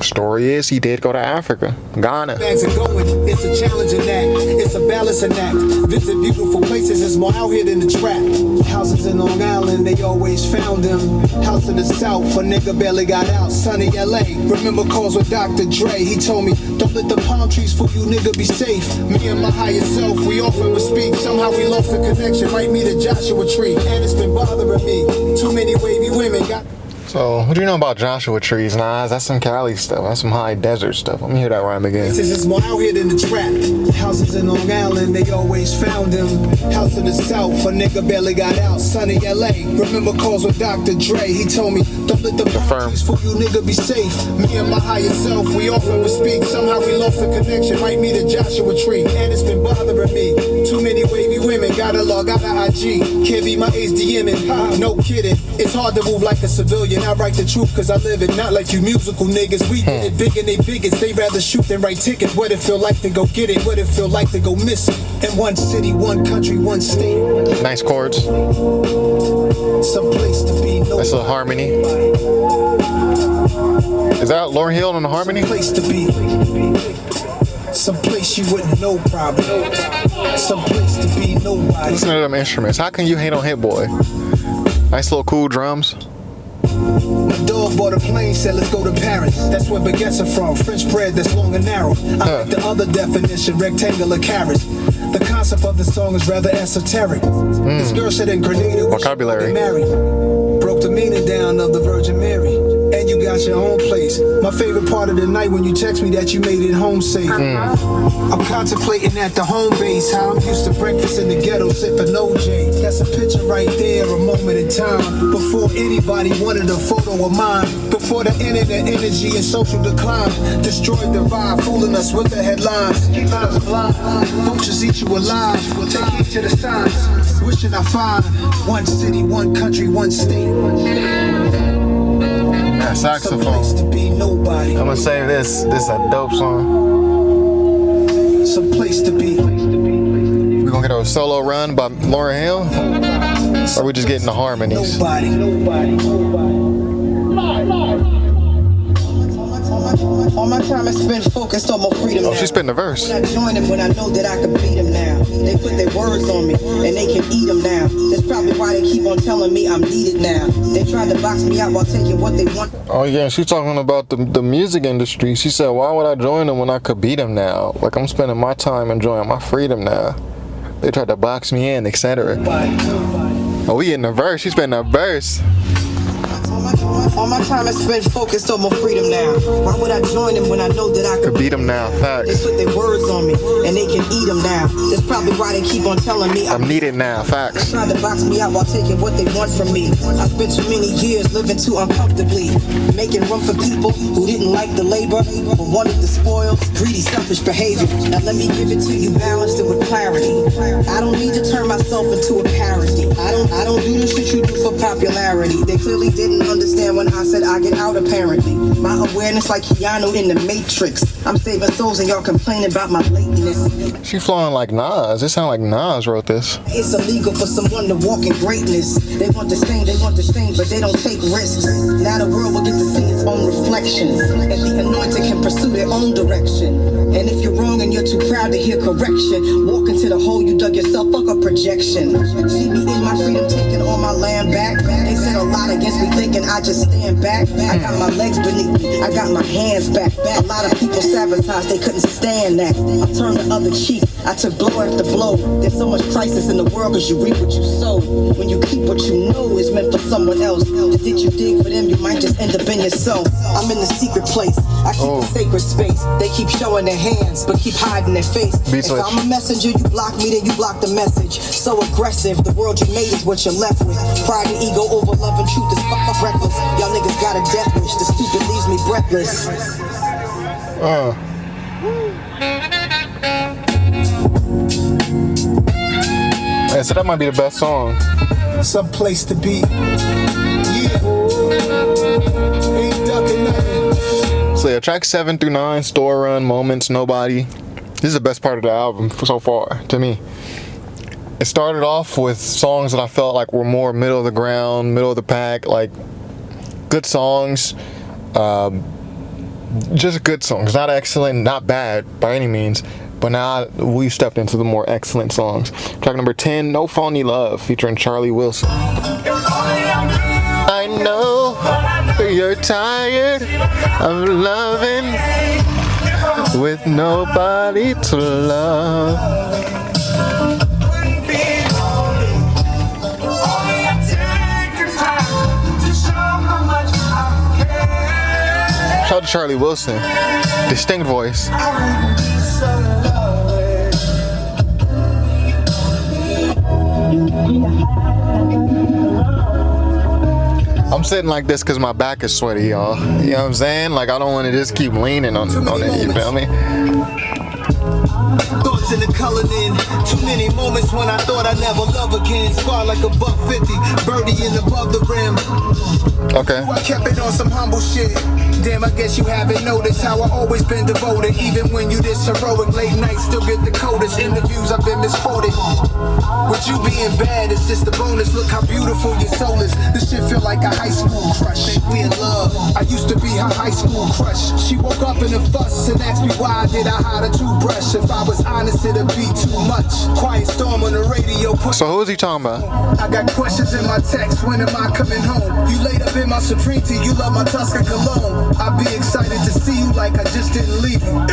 Speaker 1: story is he did go to Africa, Ghana.
Speaker 2: Bags are going, it's a challenging act, it's a balancing act. Visit beautiful places, it's more out here than the trap. Houses in Long Island, they always found them. House in the South, a nigga barely got out. Sunny LA, remember calls with Dr. Dre. He told me, don't let the palm trees fool you, nigga, be safe. Me and my higher self, we often would speak. Somehow we lost the connection, might meet a Joshua tree. And it's been bothering me, too many wavy women got.
Speaker 1: So, what do you know about Joshua trees, Nas? That's some Cali stuff. That's some high desert stuff. Let me hear that rhyme again.
Speaker 2: This is more out here than the trap. Houses in Long Island, they always found him. House in the South, a nigga barely got out. Sunny LA, remember calls with Dr. Dre. He told me, don't let the trees fool you, nigga, be safe. Me and my higher self, we often would speak. Somehow we lost the connection, might meet a Joshua tree. And it's been bothering me. Too many wavy women, gotta log out of IG. Can't be my age DMing, no kidding. It's hard to move like a civilian. I write the truth cause I live it, not like you musical niggas. We did it big and they bigots. They rather shoot than write tickets. What it feel like to go get it, what it feel like to go miss it. In one city, one country, one state.
Speaker 1: Nice chords.
Speaker 2: Some place to be.
Speaker 1: That's a harmony. Is that Lauryn Hill on the harmony?
Speaker 2: Some place to be. Some place you wouldn't know probably. Some place to be, nobody.
Speaker 1: Listen to them instruments. How can you hate on Hit-Boy? Nice little cool drums.
Speaker 2: My dog bought a plane, said let's go to Paris. That's where baguettes are from, French bread that's long and narrow. I like the other definition, rectangular carrots. The concept of the song is rather esoteric. This girl said in Grenada,
Speaker 1: vocabulary.
Speaker 2: Married. Broke the meaning down of the Virgin Mary. And you got your own place. My favorite part of the night when you text me that you made it home safe. I'm contemplating at the home base how I'm used to breakfast in the ghetto sipping OJ. That's a picture right there, a moment in time. Before anybody wanted a photo of mine. Before the internet energy and social decline destroyed the vibe, fooling us with the headlines. Keep us blind. Vultures eat you alive. We'll take heed to the signs. Wishing I find one city, one country, one state.
Speaker 1: Saxophone. I'm gonna say this is a dope song.
Speaker 2: Some place to be.
Speaker 1: We're gonna get a solo run by Lauryn Hill, or we just getting the harmonies?
Speaker 10: All my time is spent focused on my freedom now.
Speaker 1: Oh, she's spitting the verse.
Speaker 10: When I join them, when I know that I can beat them now. They put their words on me, and they can eat them now. That's probably why they keep on telling me I'm needed now. They tried to box me out while taking what they want.
Speaker 1: Oh yeah, she's talking about the music industry. She said, why would I join them when I could beat them now? Like, I'm spending my time enjoying my freedom now. They tried to box me in, etc. Oh, we in the verse. She's spitting the verse.
Speaker 10: All my time is spent focused on my freedom now. Why would I join them when I know that I could
Speaker 1: beat them now? Facts.
Speaker 10: They put their words on me and they can eat them now. That's probably why they keep on telling me
Speaker 1: I'm needed now. Facts.
Speaker 10: They trying to box me out while taking what they want from me. I spent too many years living too uncomfortably, making room for people who didn't like the labor but wanted the spoils, greedy, selfish behavior. Now let me give it to you balanced and with clarity. I don't need to turn myself into a parody. I don't do the shit you do for popularity. They clearly didn't understand when I said I get out apparently. My awareness like Keanu in the Matrix. I'm saving souls and y'all complaining about my lateness.
Speaker 1: She flowing like Nas. It sound like Nas wrote this.
Speaker 10: It's illegal for someone to walk in greatness. They want the stain, but they don't take risks. Now the world will get to see its own reflection, and the anointed can pursue their own direction. And if you're wrong and you're too proud to hear correction, walk into the hole you dug yourself, fuck a projection. See me in my freedom taking all my land back. They said a lot against me thinking I just stand back. I got my legs beneath me, I got my hands back. A lot of people sabotaged, they couldn't stand that. I turned the other cheek, I took blow after blow. There's so much crisis in the world cause you reap what you sow. When you keep what you know is meant for someone else, the ditch you dig for them, you might just end up in yourself. I'm in the secret place, I keep the sacred space. They keep showing their hands, but keep hiding their face. If I'm a messenger, you block me, then you block the message. So aggressive, the world you made is what you're left with. Pride and ego over love and truth is fuck reckless. Y'all niggas got a death wish, the stupid leaves me breathless.
Speaker 1: Yeah, so that might be the best song.
Speaker 2: Some place to be. Yeah. Ain't ducking nothing.
Speaker 1: So yeah, track 7 through 9, Store Run, Moments, Nobody. This is the best part of the album so far, to me. It started off with songs that I felt like were more middle of the ground, middle of the pack, like good songs. Just good songs, not excellent, not bad by any means. But now we've stepped into the more excellent songs. Track number 10, No Phony Love, featuring Charlie Wilson. I know you're tired of loving with nobody to love. Shout out to Charlie Wilson, distinct voice. I'm sitting like this because my back is sweaty, y'all. You know what I'm saying? Like, I don't want to just keep leaning on it, you feel me?
Speaker 2: Thoughts in the coloring, too many moments when I thought I'd never love again. Scar like a $150, birdie in above the rim.
Speaker 1: Okay.
Speaker 2: I kept it on some humble shit. Damn, I guess you haven't noticed how I always been devoted. Even when you this heroic, late nights still get the coldest. Interviews I've been misquoted. With you being bad, it's just a bonus. Look how beautiful your soul is. This shit feel like a high school crush. Think we in love. I used to be her high school crush. She woke up in a fuss and asked me why did I hide a toothbrush. If I was honest, it'd be too much. Quiet storm on the radio.
Speaker 1: So who is he talking about?
Speaker 2: I got questions in my text. When am I coming home? You laid up in my Supreme tea. You love my Tuscan cologne. I'd be excited to see you like I just didn't leave you.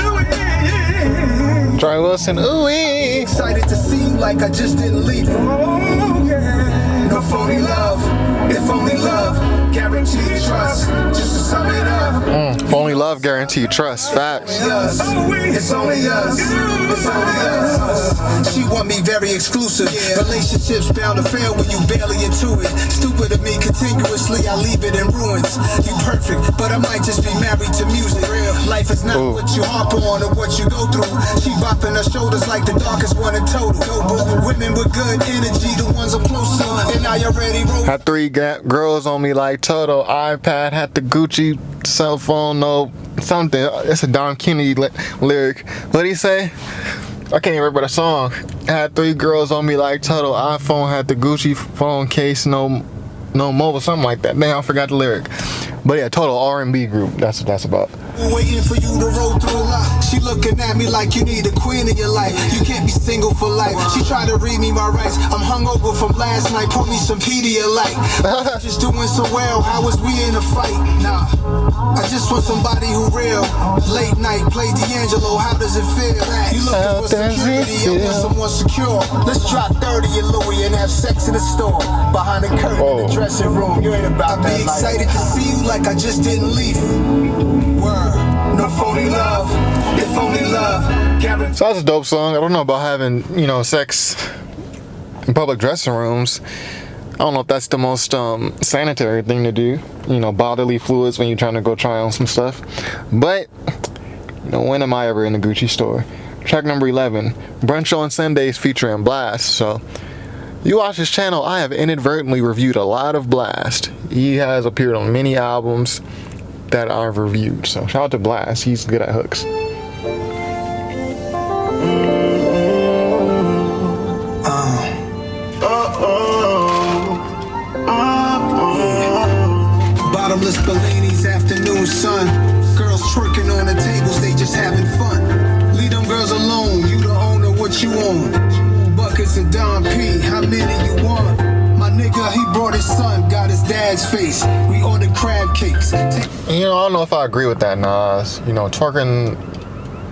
Speaker 1: Charlie Wilson, ooh-wee.
Speaker 2: Excited to see you like I just didn't leave you. Oh, yeah. No phony love, if only love, guaranteed trust. Just to sum it up.
Speaker 1: Phony love, guaranteed trust. Facts.
Speaker 2: It's only us. It's only us. She want me very exclusive. Relationships bound to fail when you barely into it. Stupid of me, continuously I leave it in ruins. You perfect, but I might just be married to music. Life is not what you harp on or what you go through. She bopping her shoulders like the darkest one in total. Women with good energy, the ones I'm close to. And I already wrote.
Speaker 1: Had 3 girls on me like Toto. iPad, had the Gucci cell phone, no something. It's a Don Kennedy lyric. What'd he say? I can't even remember the song. I had 3 girls on me like Toto. iPhone, had the Gucci phone case, no mobile, something like that. Damn, I forgot the lyric. But yeah, total R&B group. That's what that's about.
Speaker 2: Waiting for you to roll through. She looked looking at me like you need a queen in your life. You can't be single for life. She tried to read me my rights. I'm hungover from last night. Pour me some Pedialyte. Just doing so well. How was we in a fight? Nah, I just want somebody who real. Late night, play D'Angelo. How does it feel? You looking for security? I want someone secure. Let's drop 30 in Louis and have sex in the store. Behind the curtain in the dressing room. You ain't about that. I'd be excited to see you like I just didn't leave you. Word. No phony love, if only love.
Speaker 1: So that's a dope song. I don't know about having, you know, sex in public dressing rooms. I don't know if that's the most sanitary thing to do. You know, bodily fluids when you're trying to go try on some stuff. But, you know, when am I ever in the Gucci store? Track number 11, Brunch on Sundays featuring Blxst. So, you watch his channel, I have inadvertently reviewed a lot of Blxst. He has appeared on many albums that I've reviewed. So shout out to Blxst, he's good at hooks.
Speaker 2: Bottomless Bellini's afternoon sun. Girls twerking on the tables, they just having fun. Leave them girls alone, you the owner, what you own. Buckets of Don P, how many you want? My nigga, he brought his son, got his dad's face. We ordered crab cakes.
Speaker 1: You know, I don't know if I agree with that, Nas. You know, twerking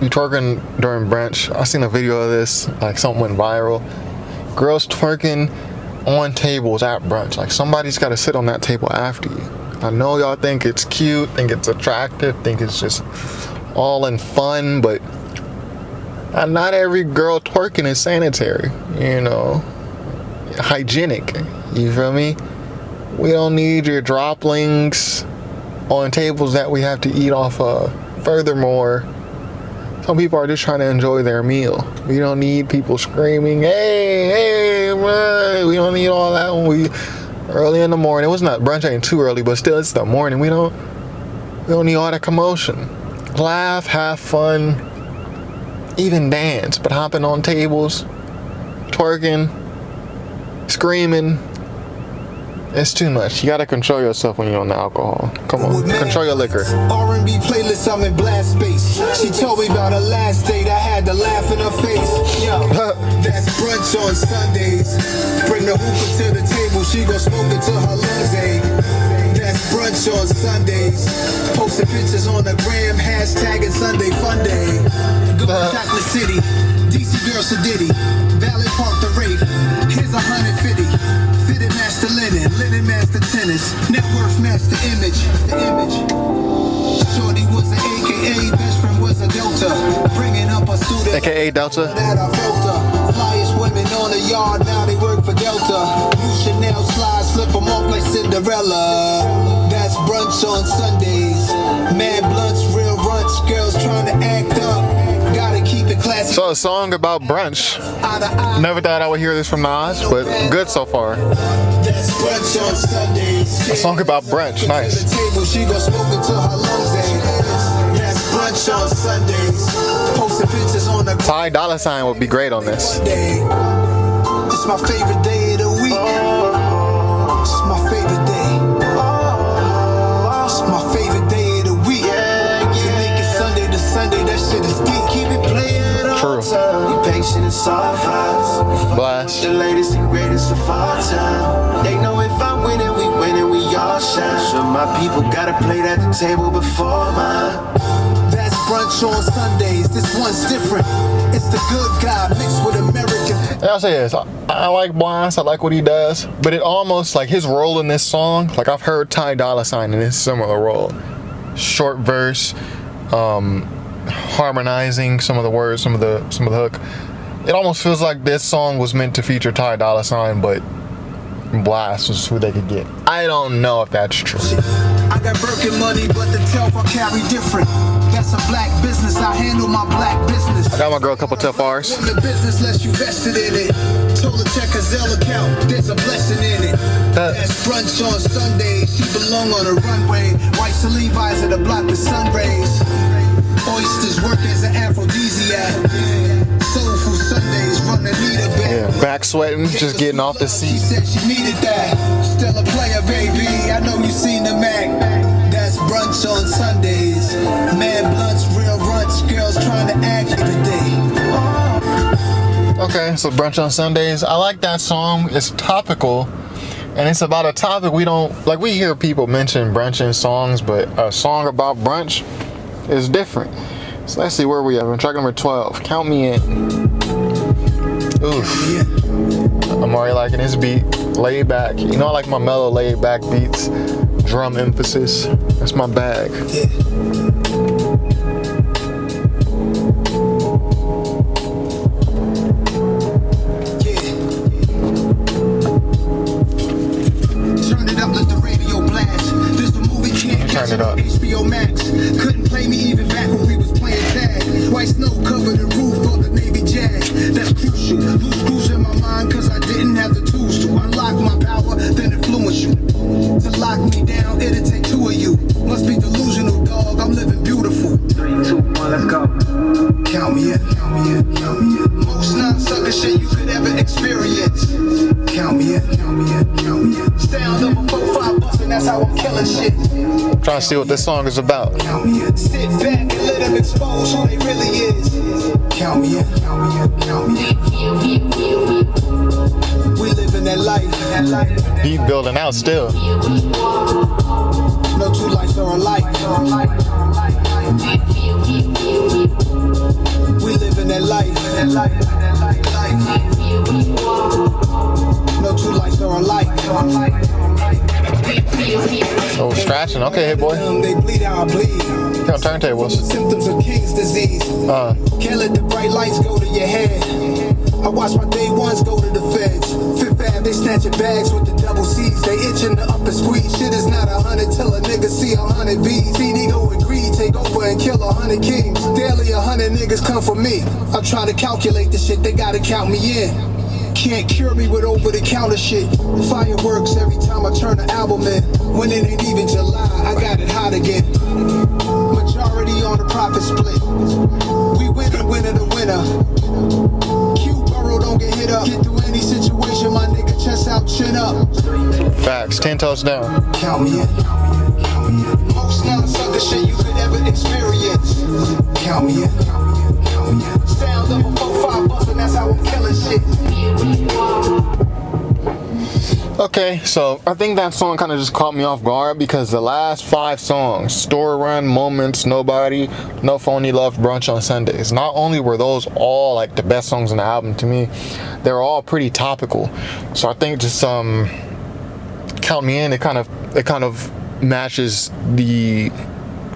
Speaker 1: during brunch. I seen a video of this, like something went viral. Girls twerking on tables at brunch. Like somebody's got to sit on that table after you. I know y'all think it's cute, think it's attractive, think it's just all in fun, but not every girl twerking is sanitary, you know, hygienic. You feel me? We don't need your droplings on tables that we have to eat off of. Furthermore, some people are just trying to enjoy their meal. We don't need people screaming, hey, man. We don't need all that when we early in the morning. It was not, brunch ain't too early, but still it's the morning. We don't need all that commotion. Laugh, have fun, even dance, but hopping on tables, twerking, screaming, it's too much. You gotta control yourself when you're on the alcohol. Come on, control your liquor.
Speaker 2: R&B playlist, I'm in blast space. She told me about her last date, I had to laugh in her face. Yo, that's brunch on Sundays. Bring the hookah to the table, she gon' smoke it till her lungs ache. That's brunch on Sundays. Posting pictures on the gram, hashtagging Sunday Fun Day. Go to Chocolate City, DC Girl Sedity, Valley Park the Rafe. Here's 150. Fitted master linen, linen master tennis, net worth master image. The image. Shorty was an AKA, best friend was a Delta. Bringing up a student,
Speaker 1: AKA Delta.
Speaker 2: That I felt her. Flyest women on the yard, now they work for Delta. New Chanel slides, flip them off like Cinderella. That's brunch on Sundays. Mad blunts, real runts, girls trying to act up. Gotta keep it classy.
Speaker 1: So a song about brunch. Never thought I would hear this from Nas, but good so far.
Speaker 2: That's brunch on Sundays.
Speaker 1: A song about brunch, nice.
Speaker 2: She gon' smoke until her lungs ache. That's brunch on Sundays. Posting pictures on the
Speaker 1: Ty Dolla $ign would be great on this.
Speaker 2: It's my favorite day of the week. It's my favorite day. It's my favorite day of the week. You make it Sunday to Sunday, that shit is deep. Keep it playing all
Speaker 1: True.
Speaker 2: time. Be patient and soft eyes.
Speaker 1: Blxst.
Speaker 2: The latest and greatest of all time. They know if I'm winning, we winning, we all shine. So my people gotta play at the table before mine. That's brunch on Sundays. This one's different. It's the good guy mixed with American.
Speaker 1: And I'll say this, I like Blxst, I like what he does, but it almost, like his role in this song, like I've heard Ty Dolla $ign in his similar role. Short verse, harmonizing some of the words, some of the hook. It almost feels like this song was meant to feature Ty Dolla $ign, but Blxst was who they could get. I don't know if that's true.
Speaker 2: I got Birkin money, but the telf I carry different. That's a black business, I handle my black business.
Speaker 1: I got my girl a couple tough R's.
Speaker 2: The business less you vested in it. Told her check her Zelle account, there's a blessing in it. That's brunch on Sundays, she belong on a runway. White Levi's at the block with sun rays. Oysters work as an aphrodisiac. Soulful Sundays, run the need a bag.
Speaker 1: Yeah, back sweating, just getting off the seat.
Speaker 2: She said she needed that. Still a player, baby. I know you seen the Mac. That's brunch on Sundays. Mad blunts, real runts, girls trying to act
Speaker 1: Hit-Boy, so Brunch on Sundays. I like that song. It's topical, and it's about a topic we don't, like, we hear people mention brunch in songs, but a song about brunch is different. So let's see where we are. On track number 12, Count Me In. Oof. I'm already liking this beat. Laid back. You know I like my mellow laid back beats. Drum emphasis. That's my bag. Turn it up. HBO Max couldn't play me even back when we was playing tag. White snow covered the roof on the Navy Jag. That's crucial. Loose screws in my mind cause I didn't have the tools to unlock my power, then influence you. To lock me down, it'll take two of you. Must be delusional, dog. I'm living beautiful. 3, 2, 1, let's go. Count me in, count me in, count me in. Most non-sucker shit you could ever experience. Count me in, count me in, count me in. Sound of a 4-5 bustin', that's how I'm killing shit. Trying to see what this song is about. Count me in. Sit back and let them expose who they really is. Count me in, count me in, count me in. We live in that life. Beat building out still. No two lives are alike. We live in that life. No two lives are alike. Oh, scratching. Okay, Hit-Boy. They bleed how I bleed. Count turntables. Symptoms of King's disease. Can't let the bright lights go to your head. I watch my day ones go to the feds. Fifth Ave, they snatching bags with the double C's. They itching to up and squeeze. Shit is not 100 till a nigga see 100 B's. Ego and greed take over and kill 100 kings. Daily 100 niggas come for me. I'm trying to calculate the shit, they gotta count me in. Can't cure me with over-the-counter shit. Fireworks every time I turn the album in. When it ain't even July, I got it hot again. Majority on the profit split. We winner, winner to winner. Don't get hit up. Get through any situation, my nigga, chest out, chin up. Facts, 10 toes down. Count me in. Most non-sucker shit you could ever experience. Count me in. Sound of a 4-5 bustin', that's how I'm killing shit. Okay, so I think that song kind of just caught me off guard because the last 5 songs, Store Run, Moments, Nobody, No Phony, Love, Brunch on Sundays, not only were those all like the best songs in the album to me, they were all pretty topical. So I think just Count Me In, it kind of matches the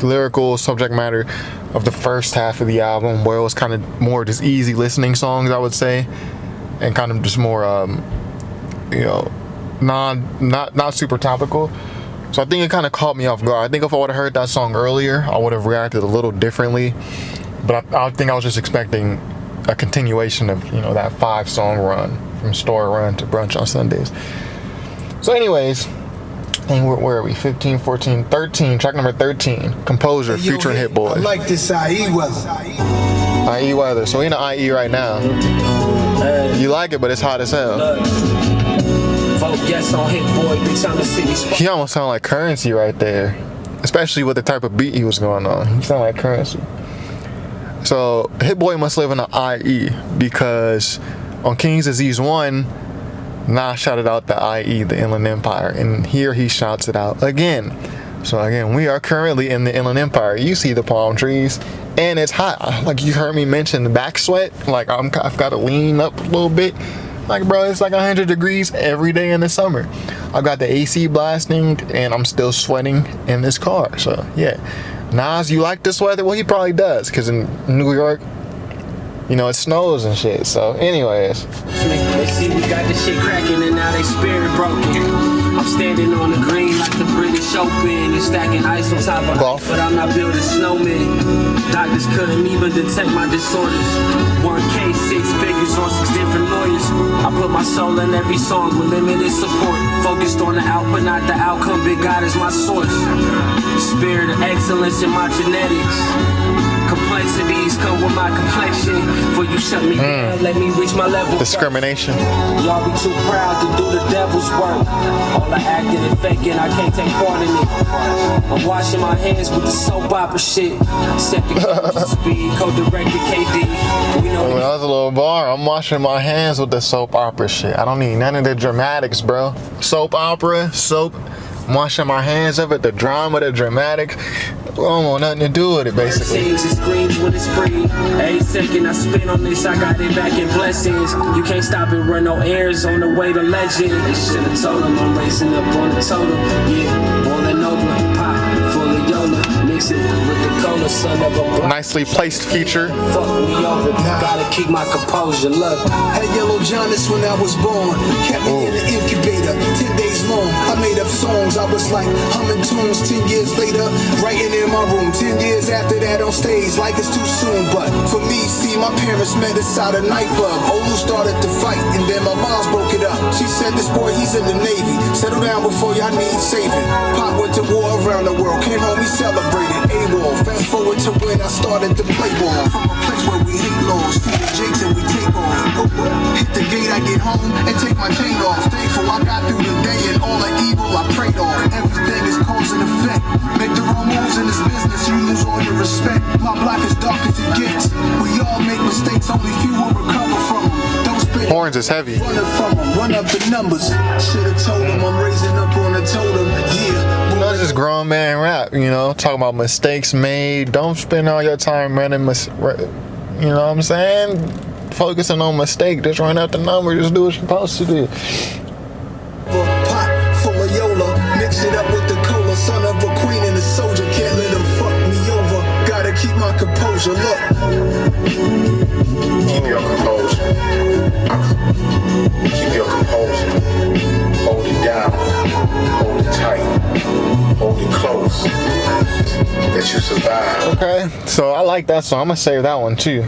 Speaker 1: lyrical subject matter of the first half of the album, where it was kind of more just easy listening songs, I would say, and kind of just more not super topical. So I think it kind of caught me off guard. I think if I would have heard that song earlier, I would have reacted a little differently. But I think I was just expecting a continuation of that 5-song run from Store Run to Brunch on Sundays. So anyways, and where are we? 15, 14, 13. Track number 13, Composure, featuring Hit-Boy.
Speaker 2: I like this IE weather.
Speaker 1: IE weather. So we're in the IE right now. You like it, but it's hot as hell.
Speaker 6: Yes, on Hit-Boy, bitch, I'm the city spot.
Speaker 1: He almost sounded like Currency right there, especially with the type of beat he was going on. He sounded like Currency. So Hit-Boy must live in the IE because on King's Disease 1, Nas shouted out the IE, the Inland Empire, and here he shouts it out again. So again, we are currently in the Inland Empire. You see the palm trees, and it's hot. Like you heard me mention the back sweat. Like I've got to lean up a little bit. Like, bro, it's like 100 degrees every day in the summer. I've got the AC blasting, and I'm still sweating in this car. So, yeah. Nas, you like this weather? Well, he probably does, because in New York, it snows and shit. So, anyways.
Speaker 6: They see we got this shit cracking, and now they spirit broken. I'm standing on the green like the British Open and stacking ice on top of ice, but I'm not building snowmen. Doctors couldn't even detect my disorders. 1K, 6 figures on 6 different lawyers. I put my soul in every song with limited support. Focused on the output, not the outcome. Big God is my source. Spirit of excellence in my genetics. Complexities come with my complexion. legend. For you shut me down, let me reach my level.
Speaker 1: Discrimination.
Speaker 6: Y'all be too proud to do the devil's work. All the acting and faking, I can't take part in it. I'm washing my hands with the soap opera shit. Set the camera to speed, co-directed KD. We know
Speaker 1: that was a little bar. I'm washing my hands with the soap opera shit. I don't need none of the dramatics, bro. Soap opera, soap. I'm washing my hands of it. The drama, the dramatic. I don't want nothing to do with it, basically.
Speaker 6: It screams when it's free. Every second I spend on this, I got it back in blessings. You can't stop and run no errands on the way to legend. They should've told him I'm racing up on the totem. Yeah, boiling over, pot full of Yola. Mix it with the cola, son of a
Speaker 1: nicely placed feature.
Speaker 6: Fuck me over, gotta keep my composure. Look,
Speaker 2: had Yellow Jonas when I was born. Kept me in the incubator, 10 days long. I made up songs, I was like humming tunes. 10 years later, writing in my room. 10 years after that on stage, like it's too soon. But for me, see, my parents met inside a nightclub. Olu started to fight, and then my mom's broke it up. She said, this boy, he's in the Navy. Settle down before y'all need saving. Pop went to war around the world. Came home, he celebrated AWOL. Fast forward to when I started to play ball. From a place where we hate laws, see the jakes and we take off. Hit the gate, I get home and take my chain off. Thankful I got through the day and all the evil I prayed off. Everything is cause and effect. Make the wrong moves in this business, you lose all your respect. My block is dark as it gets. We all make mistakes, only few will recover from them. Don't spit
Speaker 1: Horns is heavy.
Speaker 2: Running from them, run up the numbers. Should've told them I'm raising up on the totem. Yeah.
Speaker 1: You know, it's just grown man rap, you know, talking about mistakes made. Don't spend all your time running, you know what I'm saying? Focusing on mistake, just run out the number, just do what you're supposed to do.
Speaker 2: Pot full of Yola, mix it up with the cola. Son of a queen and a soldier, can't let them fuck me over. Gotta keep my composure, look.
Speaker 11: Keep your composure. Keep your composure. Hold it down. Hold it tight. Hold it close. That you survive.
Speaker 1: Okay, so I like that song. I'm gonna save that one too.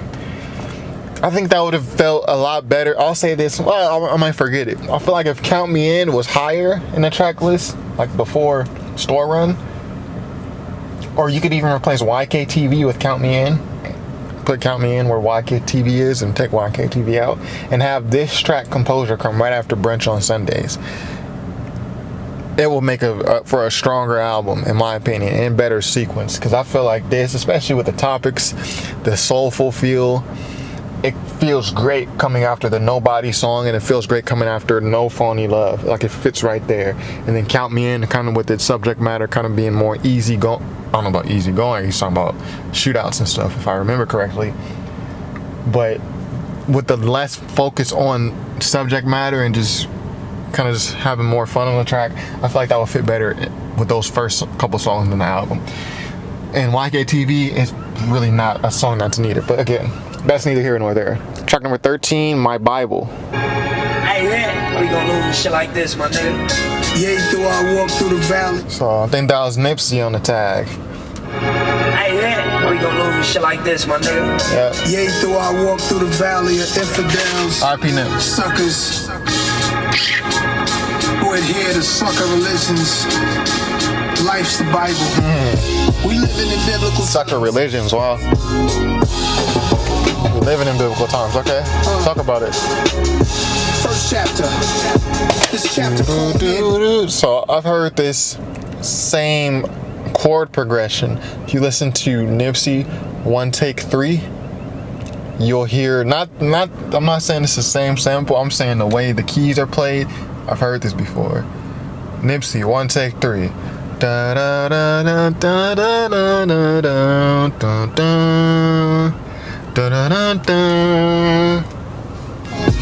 Speaker 1: I think that would have felt a lot better. I'll say this, well, I might forget it. I feel like if Count Me In was higher in the track list, like before Store Run, or you could even replace YKTV with Count Me In. Put Count Me In where YKTV is and take YKTV out, and have this track Composure come right after Brunch on Sundays. It will make for a stronger album, in my opinion, and better sequence. Because I feel like this, especially with the topics, the soulful feel, it feels great coming after the Nobody song, and it feels great coming after No Phony Love. Like it fits right there. And then Count Me In, kind of with its subject matter kind of being more easy going. I don't know about easy going. He's talking about shootouts and stuff, if I remember correctly. But with the less focus on subject matter and just kind of just having more fun on the track, I feel like that would fit better with those first couple songs in the album. And YKTV is really not a song that's needed, but again, that's neither here nor there. Track number 13, My Bible.
Speaker 6: Hey, man, we gonna lose shit like this, my nigga.
Speaker 2: Yeah, through I walk through the valley.
Speaker 1: So I think that was Nipsey on the tag.
Speaker 6: Hey, man, we gonna lose shit like this, my nigga.
Speaker 1: Yeah.
Speaker 2: Yeah, through I walk through the valley of infidels.
Speaker 1: RP Nip.
Speaker 2: Suckers. Who adhere to sucker religions. Life's the Bible. We living in biblical
Speaker 1: sucker religions, wow. We're living in biblical times, okay? Talk about it.
Speaker 2: First chapter. This chapter.
Speaker 1: So I've heard this same chord progression. If you listen to Nipsey One Take 3, you'll hear I'm not saying it's the same sample, I'm saying the way the keys are played. I've heard this before. Nipsey One Take 3. Da da da da da da da da da da da da.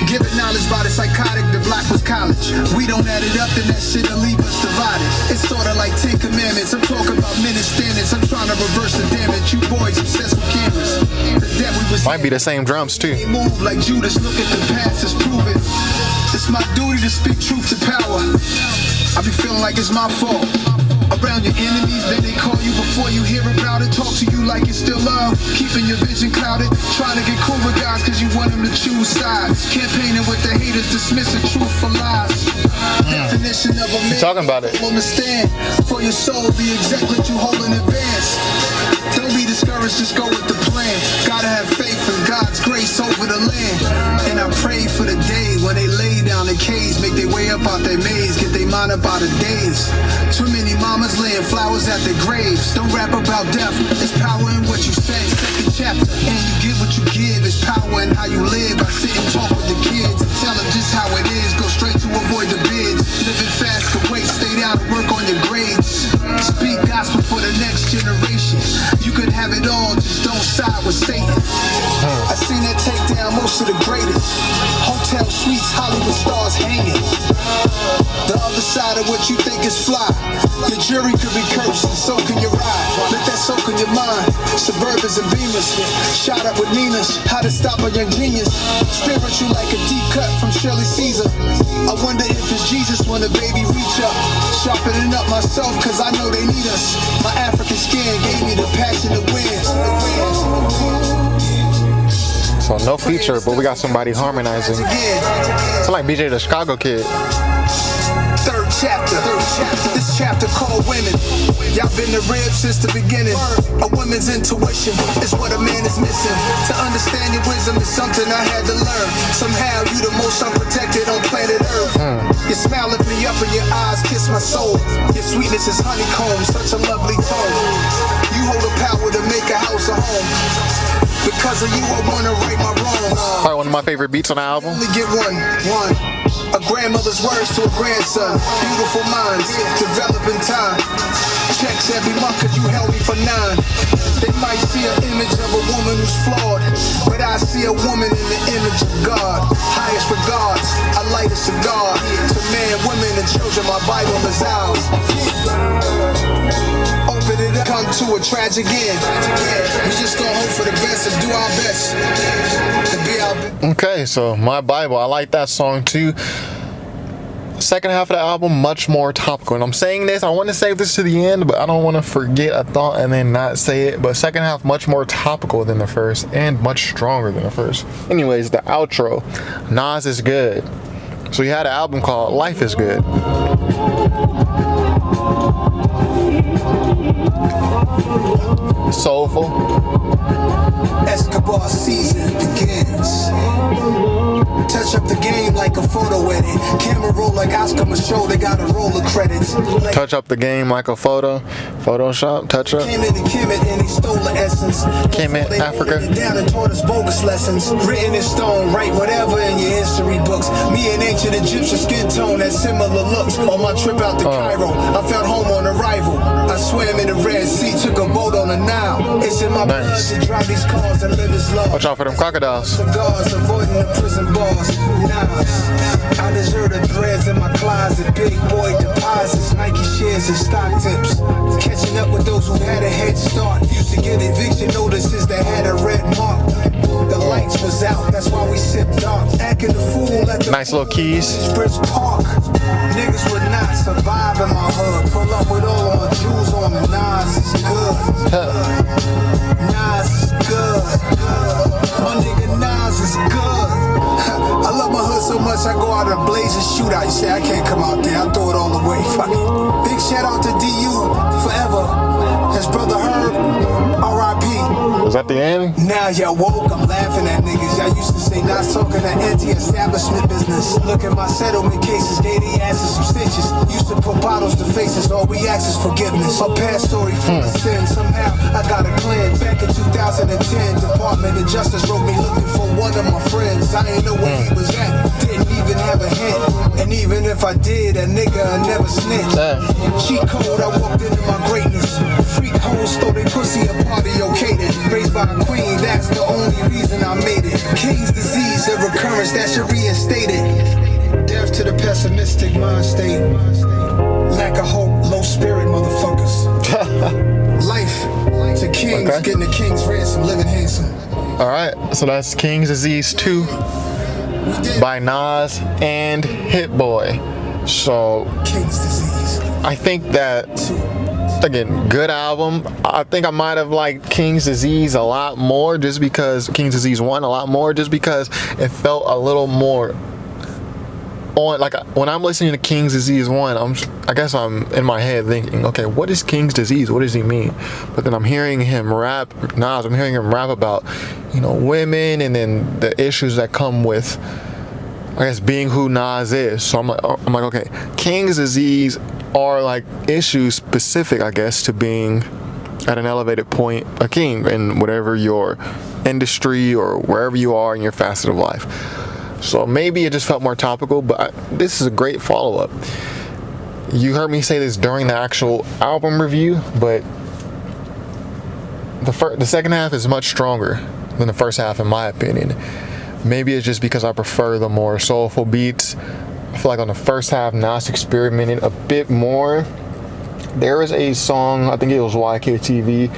Speaker 2: Given knowledge by the psychotic, the block was college. We don't add it up, then that shit'll leave us divided. It's sorta like 10 commandments. I'm talking about minute standards. I'm trying to reverse the damage. You boys obsessed with cameras. The debt we was
Speaker 1: might be the same drums too.
Speaker 2: They move like Judas. Look at the past, it's proven. It's my duty to speak truth to power. I be feeling like it's my fault. Around your enemies, then they call you before you hear about it. Talk to you like it's still love. Keeping your vision clouded. Trying to get cool with guys cause you want them to choose sides. Campaigning with the haters, dismissing truth for lies. Definition of a man.
Speaker 1: Talking about it.
Speaker 2: Understand for your soul, the exact what you hold in advance. Don't be discouraged, just go with the plan. Gotta have faith in God's grace. grace over the land. And I pray for the day when they lay down the cage, make their way up out their maze, get their mind up out of days. Too many mamas laying flowers at their graves. Don't rap about death, there's power in what you say. Second chapter, and you get what you give. It's power in how you live. I sit and talk with the kids and tell them just how it is. Go straight to avoid the bids. Living fast to wait, stay down and work on your grades. Speak gospel for the next generation. You could have it all, just don't side with Satan. I seen that take down most of the greatest. Hotel suites, Hollywood stars hanging. The other side of what you think is fly. Your jury could be cursed, and so can your ride. Let that soak in your mind. Suburbans and Beamers, shot up with Ninas. How to stop a young genius. Spiritual like a deep cut from Shirley Caesar. I wonder if it's Jesus when the baby reach up. Sharpening up myself, cause I know they need us. My African skin gave me the passion to win.
Speaker 1: So no feature, but we got somebody harmonizing. It's like BJ the Chicago Kid.
Speaker 2: Third chapter. This chapter called women. Y'all been the rib since the beginning. A woman's intuition is what a man is missing. To understand your wisdom is something I had to learn. Somehow you the most unprotected on planet Earth. Your smile lift me up and your eyes kiss my soul. Your sweetness is honeycomb, such a lovely tone. You hold the power to make a house a home. Because of you, I wanna right my wrongs.
Speaker 1: Probably one of my favorite beats on the album.
Speaker 2: Only get one. A grandmother's words to a grandson. Beautiful minds, developing time. Checks every month cause you held me for 9. They might see an image of a woman who's flawed, but I see a woman in the image of God. Highest regards, I light a cigar. To men, women, and children, my Bible is ours. Open it up, come to a tragic end. We just gonna hope for the best and do our best to be our best.
Speaker 1: Okay, so My Bible, I like that song too. Second half of the album, much more topical. And I'm saying this, I want to save this to the end, but I don't want to forget a thought and then not say it. But second half, much more topical than the first and much stronger than the first. Anyways, the outro, Nas Is Good. So he had an album called Life Is Good. Soulful.
Speaker 2: Escobar season begins. Touch up the game like a photo edit. Camera roll like Oscar Michaud, they got a roll of credits. Like
Speaker 1: touch up the game like a Photoshop, touch up.
Speaker 2: Came in and he stole the essence.
Speaker 1: Came in Africa.
Speaker 2: Down and taught us bogus lessons. Written in stone, write whatever in your history books. Me and ancient Egyptian skin tone had similar looks. On my trip out to Cairo, I felt home on arrival. I swam in the Red Sea, took a boat on the Nile. It's in my blood to drive these cars and live this love.
Speaker 1: Watch out for them crocodiles.
Speaker 2: Cigars, avoiding the prison bars. Nas, I deserve the threads in my closet. Big boy deposits, Nike shares and stock tips. Catching up with those who had a head start. Used to get eviction notices that had a red mark. The lights was out, that's why we sipped dark. Acting the fool at the
Speaker 1: nice little keys.
Speaker 2: Bridge Park. Niggas would not survive in my hood. Pull up with all of my jewels on me. Nas is good. Nas is good. My nigga Nas is good. I love my hood so much I go out and blaze and shoot out. You say I can't come out there, I throw it all away. Fuck it. Big shout out to DU forever. His brother Herb, R.I.P.
Speaker 1: Was that the end?
Speaker 2: Now y'all woke, I'm laughing at niggas. Y'all used to say not talking that anti-establishment business. Look at my settlement cases, gave the asses some stitches. Used to put bottles to faces, all we ask is forgiveness. A past story full of sin, somehow I got a cleanse. Back in 2010, Department of Justice wrote me looking for one of my friends. I ain't know where he was at, didn't even have a hint. And even if I did, a nigga I never snitched. Cheat code, I walked into my greatness. Freak hoes throw they pussy a party okayed. Raised by a queen, that's the only reason I made it. King's disease, a recurrence that should reinstate it. Death to the pessimistic mind state. Lack of hope, low spirit, motherfuckers. Life to kings, getting the king's ransom, living handsome.
Speaker 1: Alright, so that's King's Disease 2 by Nas and Hit-Boy. So
Speaker 2: King's Disease.
Speaker 1: I think that, again, good album. I think I might have liked King's Disease a lot more just because King's Disease 1 a lot more just because it felt a little more on, like, when I'm listening to King's Disease 1, I guess I'm in my head thinking, okay, what is King's Disease? What does he mean? But then I'm hearing him rap, I'm hearing him rap about, women, and then the issues that come with, I guess, being who Nas is. So I'm like, okay, King's Disease are like issues specific, I guess, to being at an elevated point, a king in whatever your industry or wherever you are in your facet of life. So maybe it just felt more topical, but this is a great follow-up. You heard me say this during the actual album review, but the second half is much stronger than the first half, in my opinion. Maybe it's just because I prefer the more soulful beats. I feel like on the first half, Nas experimented a bit more. There is a song, I think it was YKTV,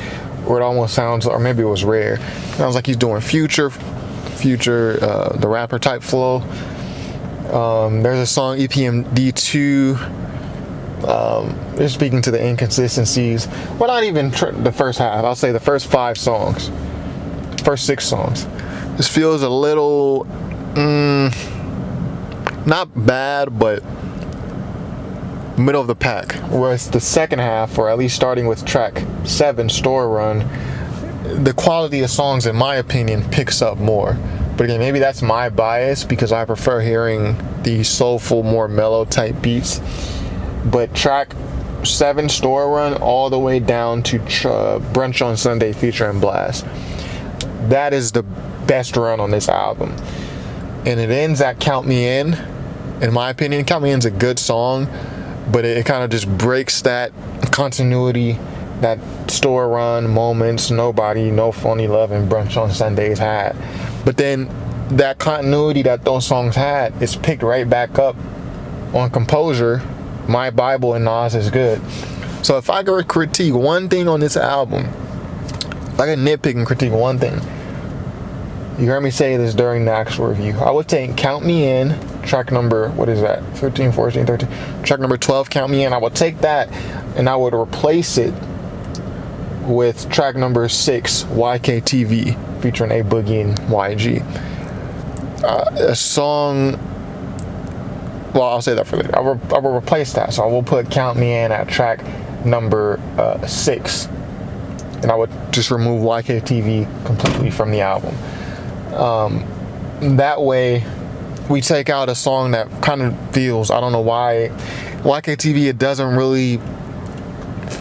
Speaker 1: where it almost sounds, or maybe it was Rare. It sounds like he's doing Future, the rapper type flow. There's a song EPMD 2. They're speaking to the inconsistencies. Well, not even the first half. I'll say the first 6 songs. This feels a little, not bad, but middle of the pack. Whereas the second half, or at least starting with track 7, Store Run, the quality of songs, in my opinion, picks up more. But again, maybe that's my bias because I prefer hearing the soulful, more mellow type beats. But track 7, Store Run, all the way down to Brunch on Sunday featuring Blxst, that is the best run on this album. And it ends at Count Me In my opinion. Count Me In's a good song, but it kind of just breaks that continuity that Store Run, Moments, Nobody, No Phony Love, and Brunch on Sundays had. But then that continuity that those songs had is picked right back up on Composure, My Bible, and Nas Is Good. So if I could critique one thing on this album, if I could nitpick and critique one thing, you heard me say this during the actual review, I would take Count Me In, track number, 13, 14, 13, track number 12, Count Me In. I would take that and I would replace it with track number 6, YKTV, featuring A Boogie and YG. A song, well, I'll say that for later. I will replace that, so I will put Count Me In at track number 6, and I would just remove YKTV completely from the album. That way we take out a song that kind of feels, I don't know why, YKTV, it doesn't really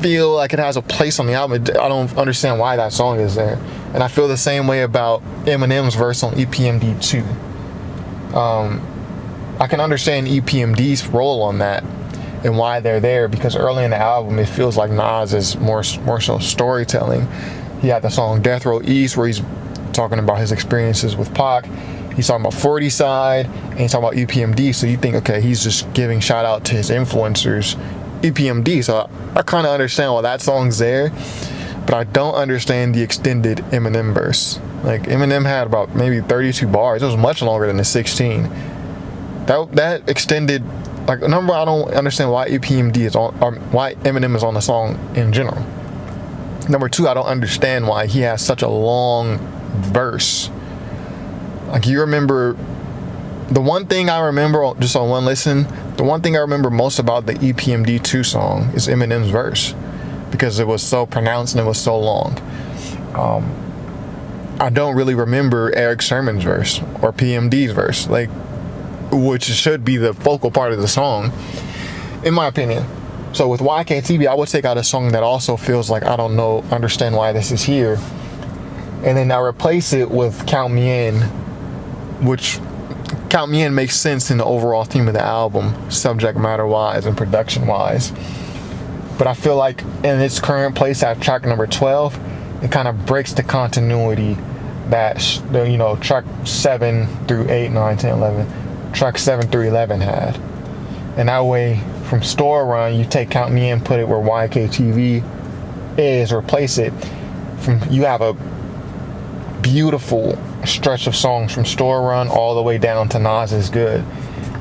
Speaker 1: feel like it has a place on the album. I don't understand why that song is there. And I feel the same way about Eminem's verse on EPMD 2. I can understand EPMD's role on that and why they're there, because early in the album it feels like Nas is more so storytelling. He had the song Death Row East where he's talking about his experiences with Pac. He's talking about 40 Side, and he's talking about EPMD, so you think, okay, he's just giving shout out to his influencers, EPMD. So I kind of understand why that song's there, but I don't understand the extended Eminem verse. Like, Eminem had about maybe 32 bars. It was much longer than the 16. That extended, like, number one, I don't understand why EPMD is on, or why Eminem is on the song in general. Number two, I don't understand why he has such a long verse. Like, you remember, the one thing I remember just on one listen, the one thing I remember most about the EPMD 2 song is Eminem's verse, because it was so pronounced and it was so long. I don't really remember Eric Sermon's verse or PMD's verse, like, which should be the focal part of the song, in my opinion. So with YKTV, I would take out a song that also feels like I don't know, understand why this is here, and then I replace it with Count Me In, which Count Me In makes sense in the overall theme of the album, subject matter wise and production wise. But I feel like in its current place at track number 12, it kind of breaks the continuity that, track 7 through 8, 9, 10, 11, track 7 through 11 had. And that way, from Store Run, you take Count Me In, put it where YKTV is, replace it. You have a beautiful stretch of songs from Store Run all the way down to Nas Is Good.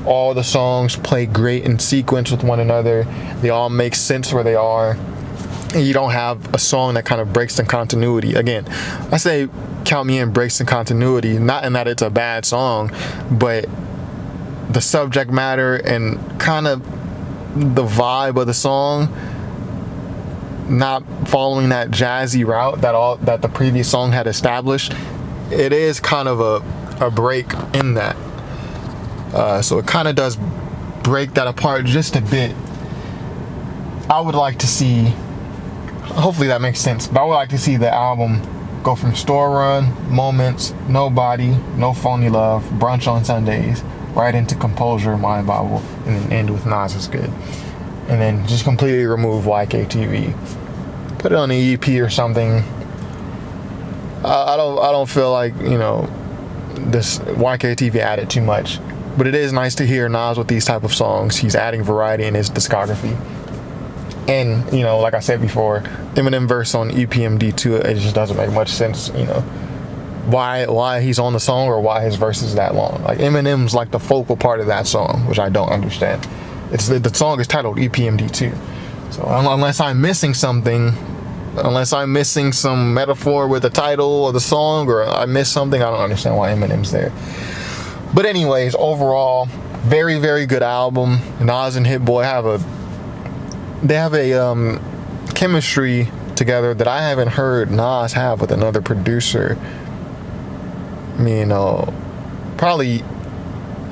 Speaker 1: All the songs play great in sequence with one another. They all make sense where they are. And you don't have a song that kind of breaks the continuity. Again, I say Count Me In breaks the continuity, not in that it's a bad song, but the subject matter and kind of the vibe of the song not following that jazzy route that the previous song had established, it is kind of a break in that. So it kind of does break that apart just a bit. I would like to see, hopefully that makes sense, but I would like to see the album go from Store Run, Moments, Nobody, No Phony Love, Brunch on Sundays, right into Composure, Mind Bible, and then end with Nas Is Good. And then just completely remove YKTV. Put it on the EP or something. I don't feel like, you know, this YKTV added too much. But it is nice to hear Nas with these type of songs. He's adding variety in his discography. And, you know, like I said before, Eminem verse on EPMD 2, it just doesn't make much sense, you know, why he's on the song or why his verse is that long. Like, Eminem's like the focal part of that song, which I don't understand. The song is titled EPMD 2. So unless I'm missing something, unless I'm missing some metaphor with the title of the song, or I missed something, I don't understand why Eminem's there. But anyways, overall, very, very good album. Nas and Hit-Boy have a chemistry together that I haven't heard Nas have with another producer. I mean, probably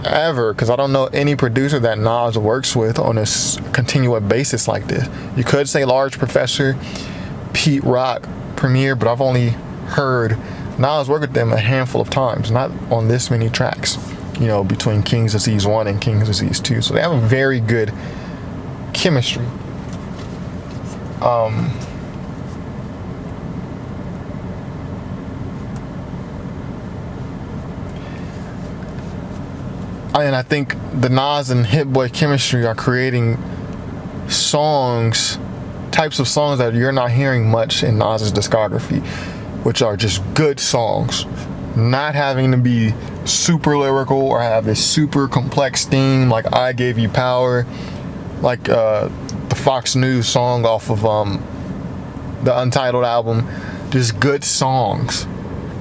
Speaker 1: ever, because I don't know any producer that Nas works with on a continual basis like this. You could say Large Professor, Pete Rock, Premier, but I've only heard Nas work with them a handful of times, not on this many tracks, you know, between King's Disease 1 and King's Disease 2. So they have a very good chemistry. And I think the Nas and Hit-Boy chemistry are creating types of songs that you're not hearing much in Nas's discography, which are just good songs, not having to be super lyrical or have this super complex theme like I Gave You Power, like the Fox News song off of the Untitled album. Just good songs,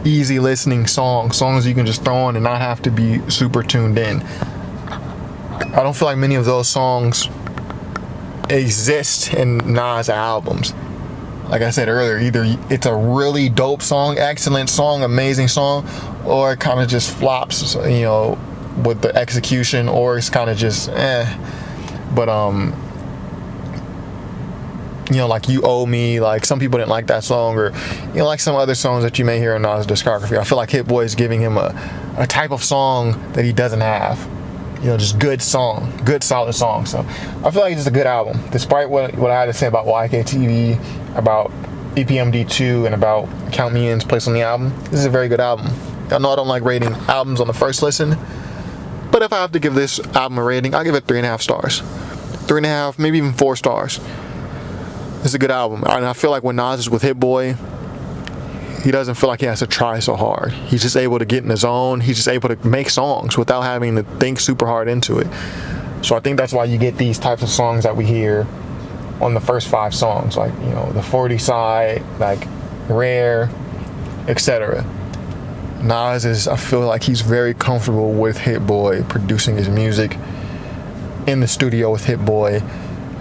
Speaker 1: easy listening songs you can just throw on and not have to be super tuned in. I don't feel like many of those songs exist in Nas albums. Like I said earlier, either it's a really dope song, excellent song, amazing song, or it kind of just flops, you know, with the execution, or it's kind of just But you know, like You Owe Me, like some people didn't like that song, or you know, like some other songs that you may hear in Nas' discography. I feel like Hit-Boy is giving him a type of song that he doesn't have. You know, just good song, good solid song. So I feel like it's a good album, despite what I had to say about YKTV, about EPMD 2, and about Count Me In's place on the album. This is a very good album. I know I don't like rating albums on the first listen, but if I have to give this album a rating, I'll give it 3.5 stars. 3.5, maybe even 4 stars. It's a good album. And I feel like when Nas is with Hit-Boy, he doesn't feel like he has to try so hard. He's just able to get in his zone. He's just able to make songs without having to think super hard into it. So I think that's why you get these types of songs that we hear on the first 5 songs, like, you know, the 40 side, like Rare, etc. Nas is, I feel like he's very comfortable with Hit-Boy producing his music in the studio with Hit-Boy.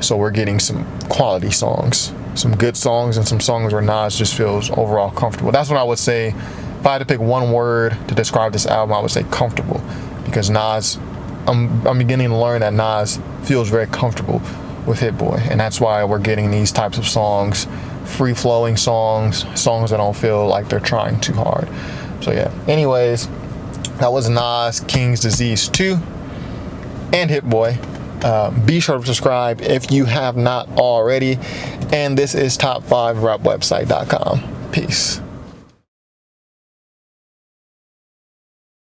Speaker 1: So we're getting some quality songs, some good songs, and some songs where Nas just feels overall comfortable. That's what I would say. If I had to pick one word to describe this album, I would say comfortable. Because Nas, I'm beginning to learn that Nas feels very comfortable with Hit-Boy. And that's why we're getting these types of songs, free-flowing songs that don't feel like they're trying too hard. So yeah, anyways, that was Nas, King's Disease 2, and Hit-Boy. Be sure to subscribe if you have not already. And this is top5rapwebsite.com. Peace.